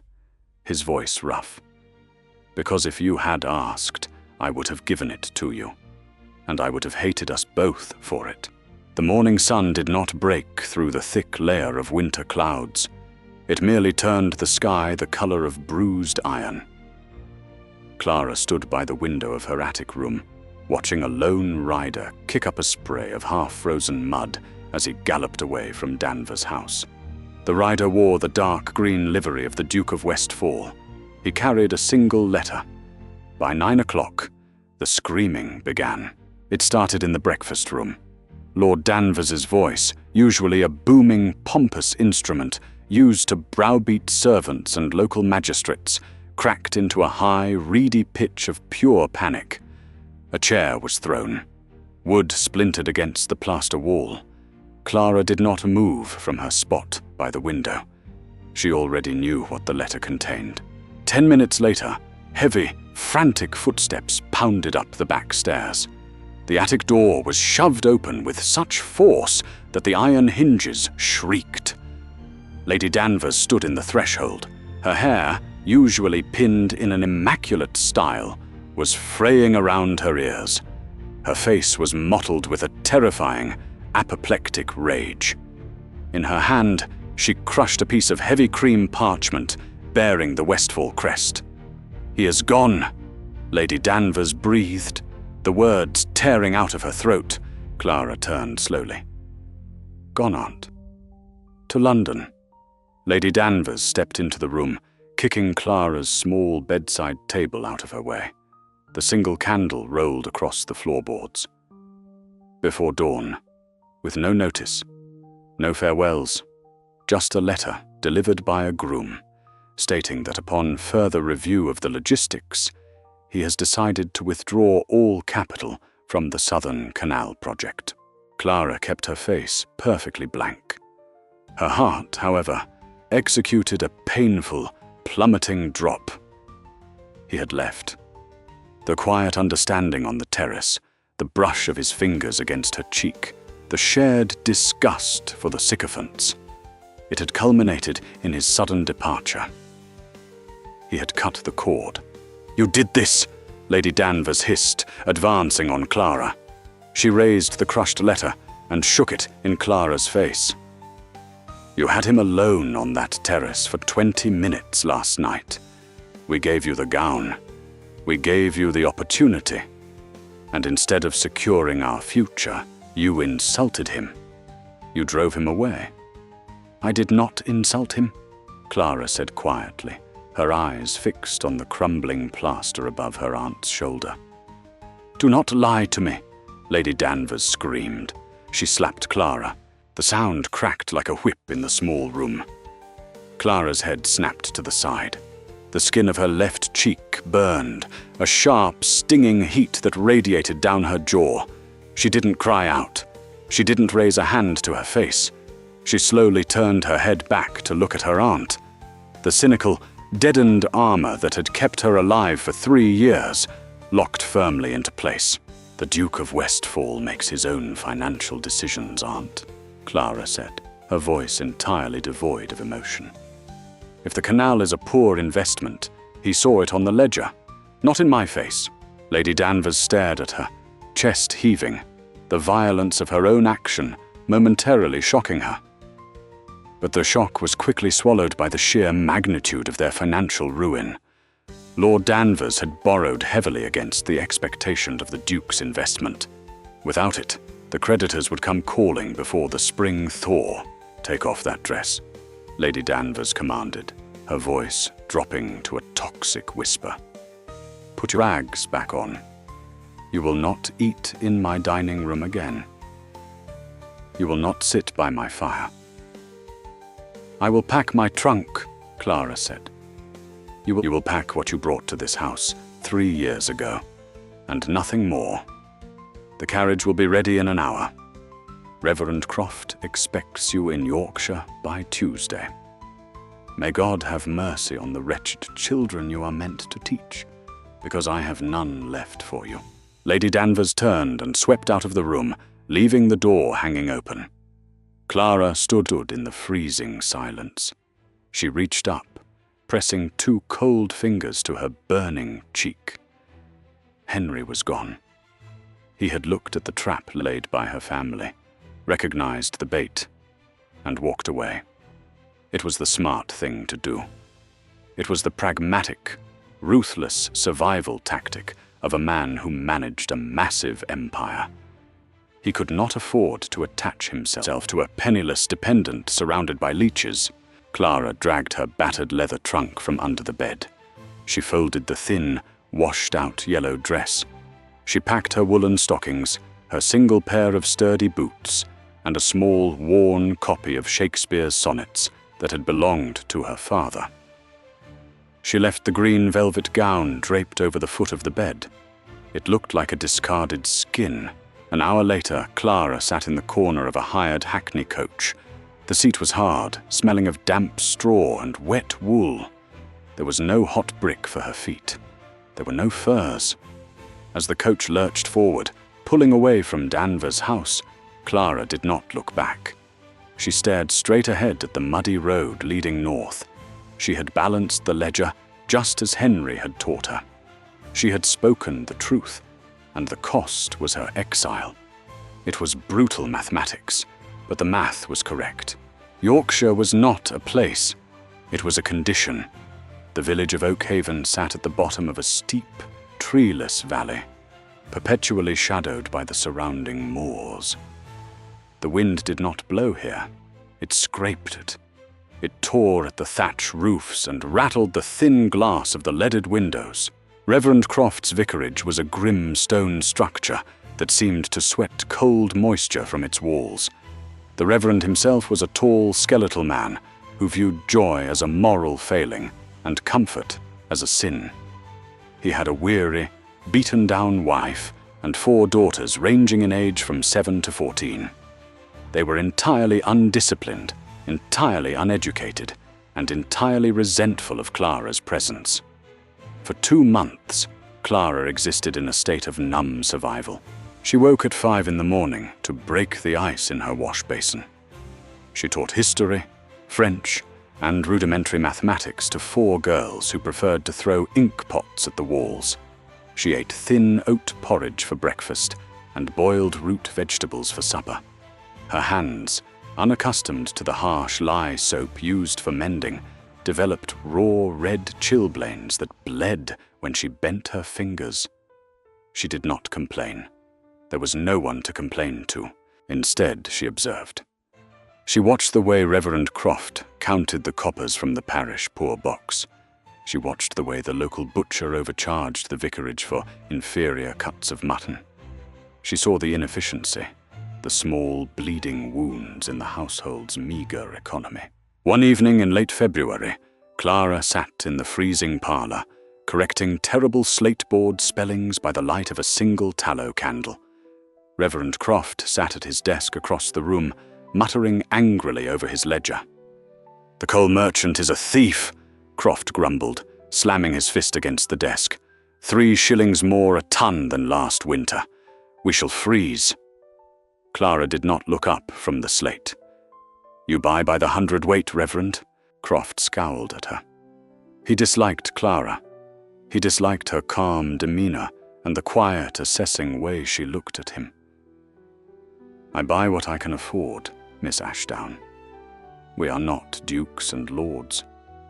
his voice rough. "Because if you had asked, I would have given it to you, and I would have hated us both for it." The morning sun did not break through the thick layer of winter clouds. It merely turned the sky the color of bruised iron. Clara stood by the window of her attic room, watching a lone rider kick up a spray of half-frozen mud as he galloped away from Danvers' house. The rider wore the dark green livery of the Duke of Westfall. He carried a single letter. By 9 o'clock, the screaming began. It started in the breakfast room. Lord Danvers's voice, usually a booming, pompous instrument used to browbeat servants and local magistrates, cracked into a high, reedy pitch of pure panic. A chair was thrown. Wood splintered against the plaster wall. Clara did not move from her spot by the window. She already knew what the letter contained. 10 minutes later, heavy, frantic footsteps pounded up the back stairs. The attic door was shoved open with such force that the iron hinges shrieked. Lady Danvers stood in the threshold. Her hair, usually pinned in an immaculate style, was fraying around her ears. Her face was mottled with a terrifying, apoplectic rage. In her hand, she crushed a piece of heavy cream parchment bearing the Westfall crest. "He is gone," Lady Danvers breathed, the words tearing out of her throat. Clara turned slowly. "Gone, Aunt?" "To London." Lady Danvers stepped into the room, kicking Clara's small bedside table out of her way. The single candle rolled across the floorboards. Before dawn, with no notice, no farewells, just a letter delivered by a groom, stating that upon further review of the logistics, he has decided to withdraw all capital from the Southern Canal project. Clara kept her face perfectly blank. Her heart, however, executed a painful, plummeting drop. He had left. The quiet understanding on the terrace, the brush of his fingers against her cheek, the shared disgust for the sycophants. It had culminated in his sudden departure. He had cut the cord. "You did this!" Lady Danvers hissed, advancing on Clara. She raised the crushed letter and shook it in Clara's face. "You had him alone on that terrace for 20 minutes last night. We gave you the gown. We gave you the opportunity. And instead of securing our future, you insulted him. You drove him away." "I did not insult him," Clara said quietly, her eyes fixed on the crumbling plaster above her aunt's shoulder. "Do not lie to me," Lady Danvers screamed. She slapped Clara. The sound cracked like a whip in the small room. Clara's head snapped to the side. The skin of her left cheek burned, a sharp, stinging heat that radiated down her jaw. She didn't cry out. She didn't raise a hand to her face. She slowly turned her head back to look at her aunt. The cynical, deadened armor that had kept her alive for 3 years locked firmly into place. "The Duke of Westfall makes his own financial decisions, Aunt," Clara said, her voice entirely devoid of emotion. "If the canal is a poor investment, he saw it on the ledger, not in my face." Lady Danvers stared at her, chest heaving, the violence of her own action momentarily shocking her. But the shock was quickly swallowed by the sheer magnitude of their financial ruin. Lord Danvers had borrowed heavily against the expectation of the Duke's investment. Without it, the creditors would come calling before the spring thaw. "Take off that dress," Lady Danvers commanded, her voice dropping to a toxic whisper. "Put your rags back on. You will not eat in my dining room again. You will not sit by my fire." "I will pack my trunk," Clara said. You will pack what you brought to this house 3 years ago, and nothing more. The carriage will be ready in an hour. Reverend Croft expects you in Yorkshire by Tuesday. May God have mercy on the wretched children you are meant to teach, because I have none left for you." Lady Danvers turned and swept out of the room, leaving the door hanging open. Clara stood in the freezing silence. She reached up, pressing 2 cold fingers to her burning cheek. Henry was gone. He had looked at the trap laid by her family, recognized the bait, and walked away. It was the smart thing to do. It was the pragmatic, ruthless survival tactic of a man who managed a massive empire. He could not afford to attach himself to a penniless dependent surrounded by leeches. Clara dragged her battered leather trunk from under the bed. She folded the thin, washed-out yellow dress. She packed her woolen stockings, her single pair of sturdy boots, and a small, worn copy of Shakespeare's sonnets that had belonged to her father. She left the green velvet gown draped over the foot of the bed. It looked like a discarded skin. An hour later, Clara sat in the corner of a hired hackney coach. The seat was hard, smelling of damp straw and wet wool. There was no hot brick for her feet. There were no furs. As the coach lurched forward, pulling away from Danvers House, Clara did not look back. She stared straight ahead at the muddy road leading north. She had balanced the ledger just as Henry had taught her. She had spoken the truth, and the cost was her exile. It was brutal mathematics, but the math was correct. Yorkshire was not a place, it was a condition. The village of Oakhaven sat at the bottom of a steep, treeless valley, perpetually shadowed by the surrounding moors. The wind did not blow here. It scraped it. It tore at the thatch roofs and rattled the thin glass of the leaded windows. Reverend Croft's vicarage was a grim stone structure that seemed to sweat cold moisture from its walls. The Reverend himself was a tall, skeletal man who viewed joy as a moral failing and comfort as a sin. He had a weary, beaten-down wife and 4 daughters ranging in age from 7 to 14. They were entirely undisciplined, entirely uneducated, and entirely resentful of Clara's presence. For 2 months, Clara existed in a state of numb survival. She woke at 5 in the morning to break the ice in her wash basin. She taught history, French, and rudimentary mathematics to 4 girls who preferred to throw ink pots at the walls. She ate thin oat porridge for breakfast and boiled root vegetables for supper. Her hands, unaccustomed to the harsh lye soap used for mending, developed raw red chilblains that bled when she bent her fingers. She did not complain. There was no one to complain to. Instead, she observed. She watched the way Reverend Croft counted the coppers from the parish poor box. She watched the way the local butcher overcharged the vicarage for inferior cuts of mutton. She saw the inefficiency, the small bleeding wounds in the household's meager economy. One evening in late February, Clara sat in the freezing parlor, correcting terrible slate-board spellings by the light of a single tallow candle. Reverend Croft sat at his desk across the room, muttering angrily over his ledger. "The coal merchant is a thief," Croft grumbled, slamming his fist against the desk. 3 shillings more a ton than last winter. We shall freeze. Clara did not look up from the slate. "You buy by the hundredweight, Reverend?" Croft scowled at her. He disliked Clara. He disliked her calm demeanor and the quiet, assessing way she looked at him. "I buy what I can afford, Miss Ashdown. We are not dukes and lords.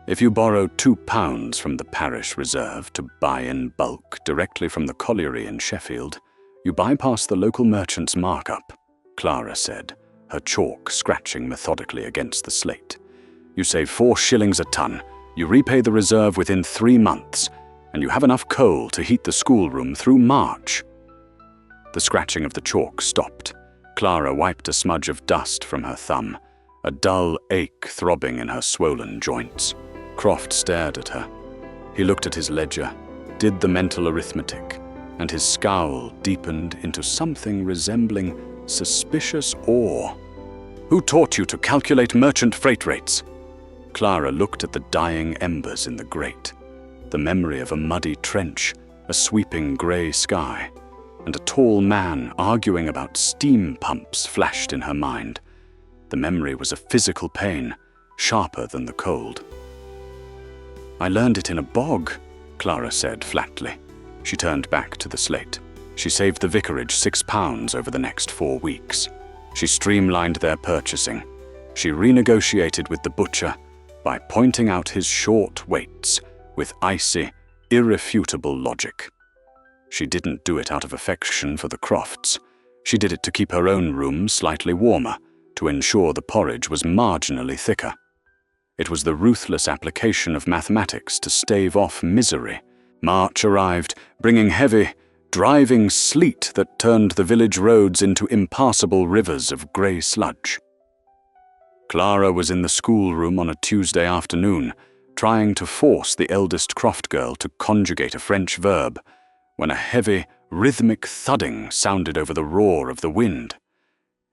If you borrow £2 from the parish reserve to buy in bulk directly from the colliery in Sheffield, you bypass the local merchant's markup," Clara said, her chalk scratching methodically against the slate. "You save 4 shillings a ton, you repay the reserve within 3 months, and you have enough coal to heat the schoolroom through March." The scratching of the chalk stopped. Clara wiped a smudge of dust from her thumb, a dull ache throbbing in her swollen joints. Croft stared at her. He looked at his ledger, did the mental arithmetic, and his scowl deepened into something resembling suspicious awe. "Who taught you to calculate merchant freight rates?" Clara looked at the dying embers in the grate. The memory of a muddy trench, a sweeping grey sky, and a tall man arguing about steam pumps flashed in her mind. The memory was a physical pain, sharper than the cold. "I learned it in a bog," Clara said flatly. She turned back to the slate. She saved the vicarage £6 over the next 4 weeks. She streamlined their purchasing. She renegotiated with the butcher by pointing out his short waits with icy, irrefutable logic. She didn't do it out of affection for the Crofts. She did it to keep her own room slightly warmer, to ensure the porridge was marginally thicker. It was the ruthless application of mathematics to stave off misery. March arrived, bringing heavy, driving sleet that turned the village roads into impassable rivers of grey sludge. Clara was in the schoolroom on a Tuesday afternoon, trying to force the eldest Croft girl to conjugate a French verb, when a heavy, rhythmic thudding sounded over the roar of the wind.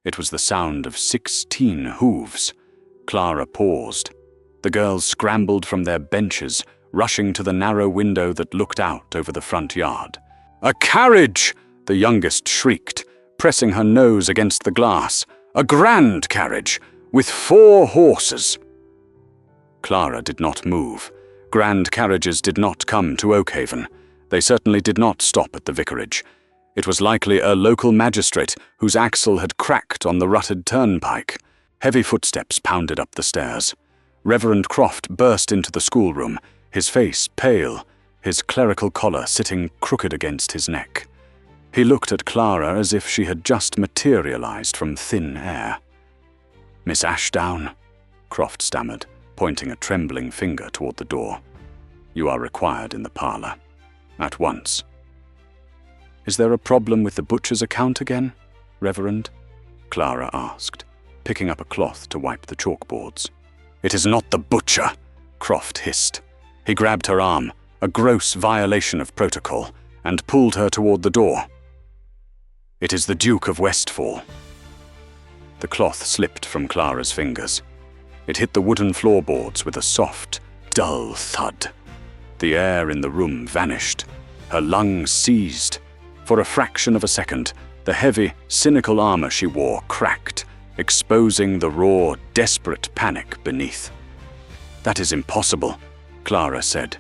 It was the sound of 16 hooves. Clara paused. The girls scrambled from their benches, rushing to the narrow window that looked out over the front yard. "A carriage!" The youngest shrieked, pressing her nose against the glass. "A grand carriage, with 4 horses!" Clara did not move. Grand carriages did not come to Oakhaven. They certainly did not stop at the vicarage. It was likely a local magistrate whose axle had cracked on the rutted turnpike. Heavy footsteps pounded up the stairs. Reverend Croft burst into the schoolroom, his face pale, his clerical collar sitting crooked against his neck. He looked at Clara as if she had just materialized from thin air. "Miss Ashdown," Croft stammered, pointing a trembling finger toward the door. "You are required in the parlor. At once." "Is there a problem with the butcher's account again, Reverend?" Clara asked, picking up a cloth to wipe the chalkboards. "It is not the butcher," Croft hissed. He grabbed her arm, a gross violation of protocol, and pulled her toward the door. "It is the Duke of Westfall." The cloth slipped from Clara's fingers. It hit the wooden floorboards with a soft, dull thud. The air in the room vanished. Her lungs seized. For a fraction of a second, the heavy, cynical armor she wore cracked, exposing the raw, desperate panic beneath. "That is impossible," Clara said.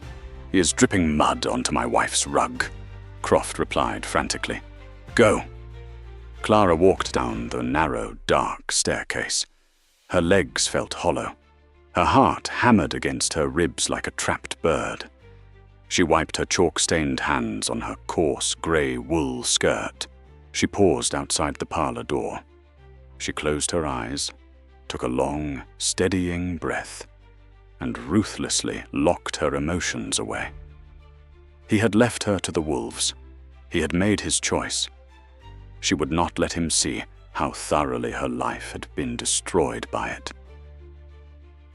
"He is dripping mud onto my wife's rug," Croft replied frantically. "Go." Clara walked down the narrow, dark staircase. Her legs felt hollow. Her heart hammered against her ribs like a trapped bird. She wiped her chalk-stained hands on her coarse, grey wool skirt. She paused outside the parlor door. She closed her eyes, took a long, steadying breath, and ruthlessly locked her emotions away. He had left her to the wolves. He had made his choice. She would not let him see how thoroughly her life had been destroyed by it.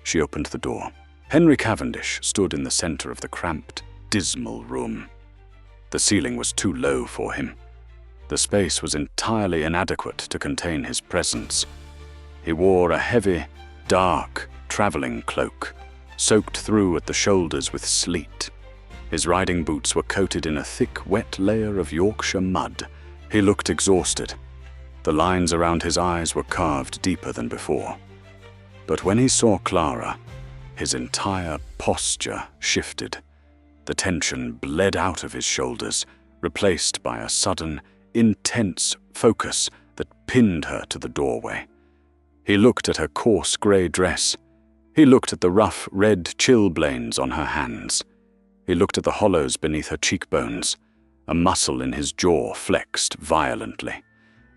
She opened the door. Henry Cavendish stood in the center of the cramped, dismal room. The ceiling was too low for him. The space was entirely inadequate to contain his presence. He wore a heavy, dark traveling cloak, soaked through at the shoulders with sleet. His riding boots were coated in a thick, wet layer of Yorkshire mud. He looked exhausted. The lines around his eyes were carved deeper than before. But when he saw Clara, his entire posture shifted. The tension bled out of his shoulders, replaced by a sudden, intense focus that pinned her to the doorway. He looked at her coarse grey dress. He looked at the rough red chilblains on her hands. He looked at the hollows beneath her cheekbones. A muscle in his jaw flexed violently.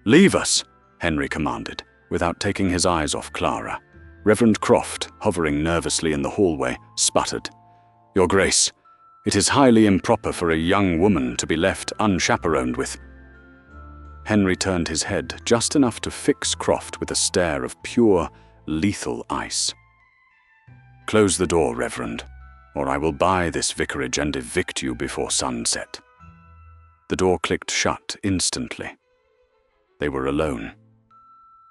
"Leave us," Henry commanded, without taking his eyes off Clara. Reverend Croft, hovering nervously in the hallway, sputtered, "Your Grace, it is highly improper for a young woman to be left unchaperoned with—" Henry turned his head just enough to fix Croft with a stare of pure, lethal ice. "Close the door, Reverend, or I will buy this vicarage and evict you before sunset." The door clicked shut instantly. They were alone.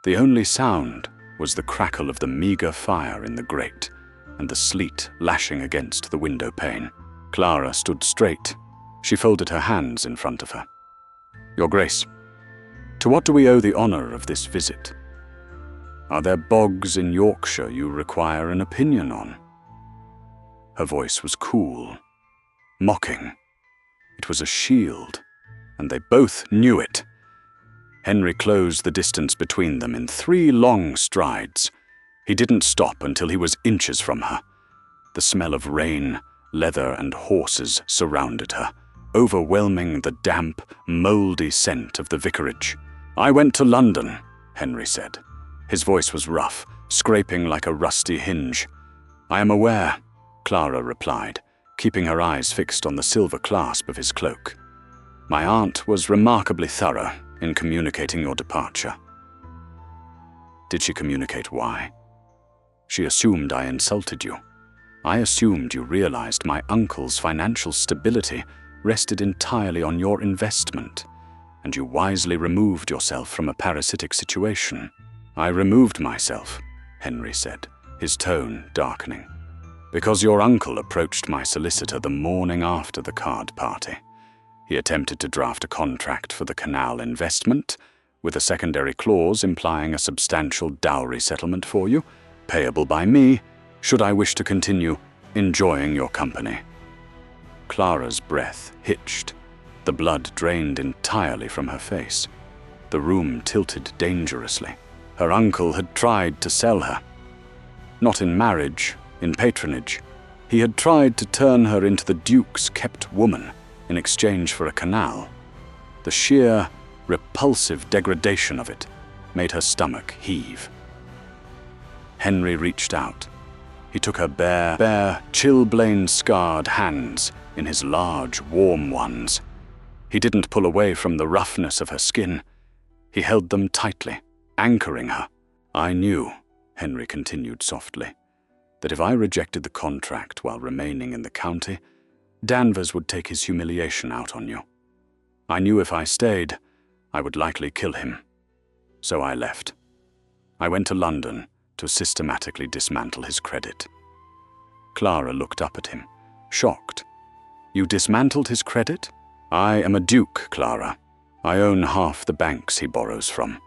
The only sound was the crackle of the meager fire in the grate and the sleet lashing against the window pane. Clara stood straight. She folded her hands in front of her. "Your Grace, to what do we owe the honor of this visit? Are there bogs in Yorkshire you require an opinion on?" Her voice was cool, mocking. It was a shield, and they both knew it. Henry closed the distance between them in 3 long strides. He didn't stop until he was inches from her. The smell of rain, leather, and horses surrounded her, overwhelming the damp, mouldy scent of the vicarage. "I went to London," Henry said. His voice was rough, scraping like a rusty hinge. "I am aware," Clara replied, keeping her eyes fixed on the silver clasp of his cloak. "My aunt was remarkably thorough in communicating your departure." "Did she communicate why?" "She assumed I insulted you. I assumed you realized my uncle's financial stability rested entirely on your investment, and you wisely removed yourself from a parasitic situation." "I removed myself," Henry said, his tone darkening, "because your uncle approached my solicitor the morning after the card party. He attempted to draft a contract for the canal investment, with a secondary clause implying a substantial dowry settlement for you, payable by me, should I wish to continue enjoying your company. Clara's breath hitched. The blood drained entirely from her face. The room tilted dangerously. Her uncle had tried to sell her. Not in marriage, in patronage. He had tried to turn her into the Duke's kept woman in exchange for a canal. The sheer, repulsive degradation of it made her stomach heave. Henry reached out. He took her bare, chilblain-scarred hands in his large, warm ones. He didn't pull away from the roughness of her skin. He held them tightly, anchoring her. I knew, Henry continued softly, that if I rejected the contract while remaining in the county, Danvers would take his humiliation out on you. I knew if I stayed, I would likely kill him. So I left. I went to London to systematically dismantle his credit. Clara looked up at him, shocked. You dismantled his credit? I am a duke, Clara. I own half the banks he borrows from.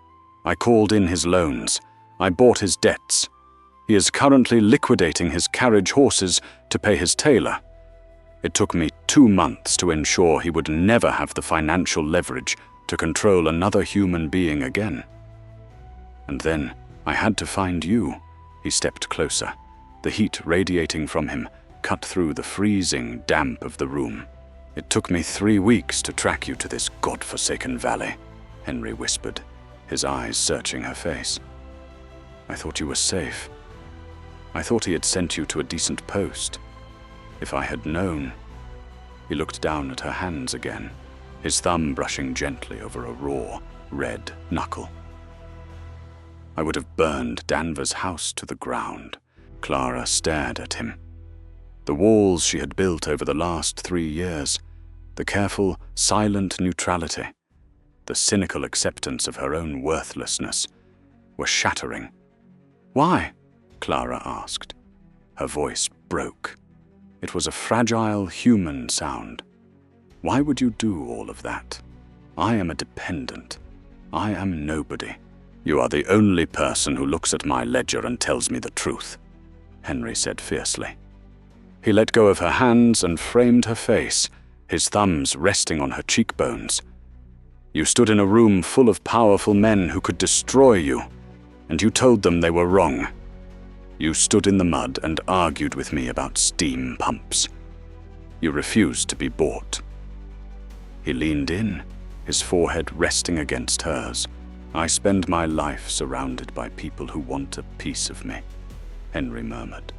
I called in his loans. I bought his debts. He is currently liquidating his carriage horses to pay his tailor. It took me 2 months to ensure he would never have the financial leverage to control another human being again. And then I had to find you. He stepped closer. The heat radiating from him cut through the freezing damp of the room. It took me 3 weeks to track you to this godforsaken valley, Henry whispered, his eyes searching her face. I thought you were safe. I thought he had sent you to a decent post. If I had known. He looked down at her hands again, his thumb brushing gently over a raw, red knuckle. I would have burned Danvers' house to the ground. Clara stared at him. The walls she had built over the last 3 years, the careful, silent neutrality, the cynical acceptance of her own worthlessness, were shattering. Why? Clara asked. Her voice broke. It was a fragile, human sound. Why would you do all of that? I am a dependent. I am nobody. You are the only person who looks at my ledger and tells me the truth, Henry said fiercely. He let go of her hands and framed her face, his thumbs resting on her cheekbones. You stood in a room full of powerful men who could destroy you, and you told them they were wrong. You stood in the mud and argued with me about steam pumps. You refused to be bought. He leaned in, his forehead resting against hers. I spend my life surrounded by people who want a piece of me, Henry murmured.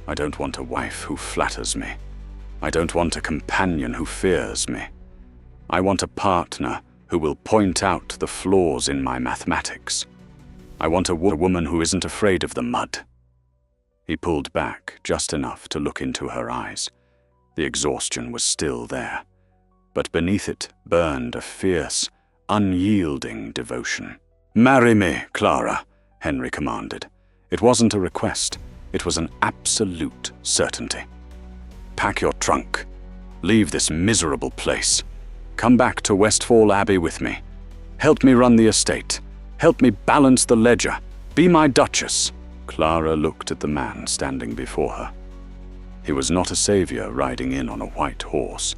I don't want a wife who flatters me. I don't want a companion who fears me. I want a partner who will point out the flaws in my mathematics. I want a woman who isn't afraid of the mud. He pulled back just enough to look into her eyes. The exhaustion was still there, but beneath it burned a fierce, unyielding devotion. Marry me, Clara, Henry commanded. It wasn't a request. It was an absolute certainty. Pack your trunk. Leave this miserable place. Come back to Westfall Abbey with me. Help me run the estate. Help me balance the ledger. Be my duchess. Clara looked at the man standing before her. He was not a savior riding in on a white horse.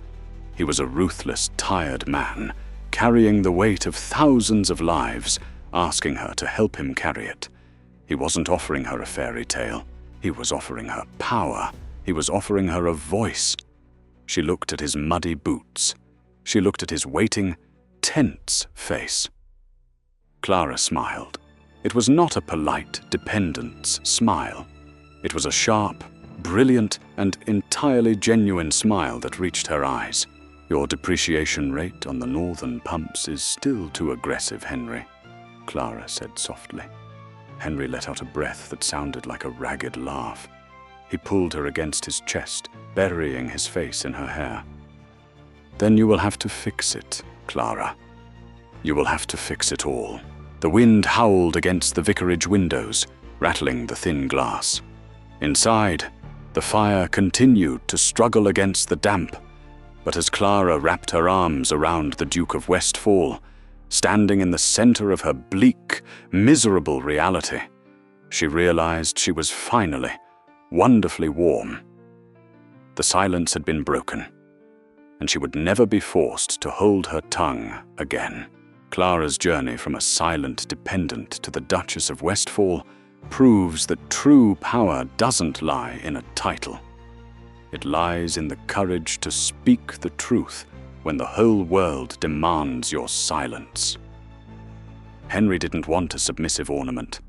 He was a ruthless, tired man, carrying the weight of thousands of lives, asking her to help him carry it. He wasn't offering her a fairy tale. He was offering her power. He was offering her a voice. She looked at his muddy boots. She looked at his waiting, tense face. Clara smiled. It was not a polite dependence smile. It was a sharp, brilliant, and entirely genuine smile that reached her eyes. Your depreciation rate on the northern pumps is still too aggressive, Henry, Clara said softly. Henry let out a breath that sounded like a ragged laugh. He pulled her against his chest, burying his face in her hair. Then you will have to fix it, Clara. You will have to fix it all. The wind howled against the vicarage windows, rattling the thin glass. Inside, the fire continued to struggle against the damp. But as Clara wrapped her arms around the Duke of Westfall, standing in the center of her bleak, miserable reality, she realized she was finally, wonderfully warm. The silence had been broken, and she would never be forced to hold her tongue again. Clara's journey from a silent dependent to the Duchess of Westfall proves that true power doesn't lie in a title. It lies in the courage to speak the truth when the whole world demands your silence. Henry didn't want a submissive ornament.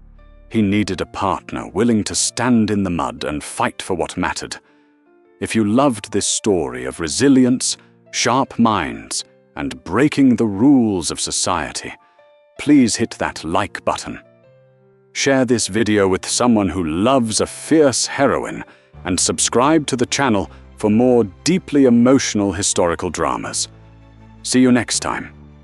He needed a partner willing to stand in the mud and fight for what mattered. If you loved this story of resilience, sharp minds, and breaking the rules of society, please hit that like button. Share this video with someone who loves a fierce heroine, and subscribe to the channel for more deeply emotional historical dramas. See you next time.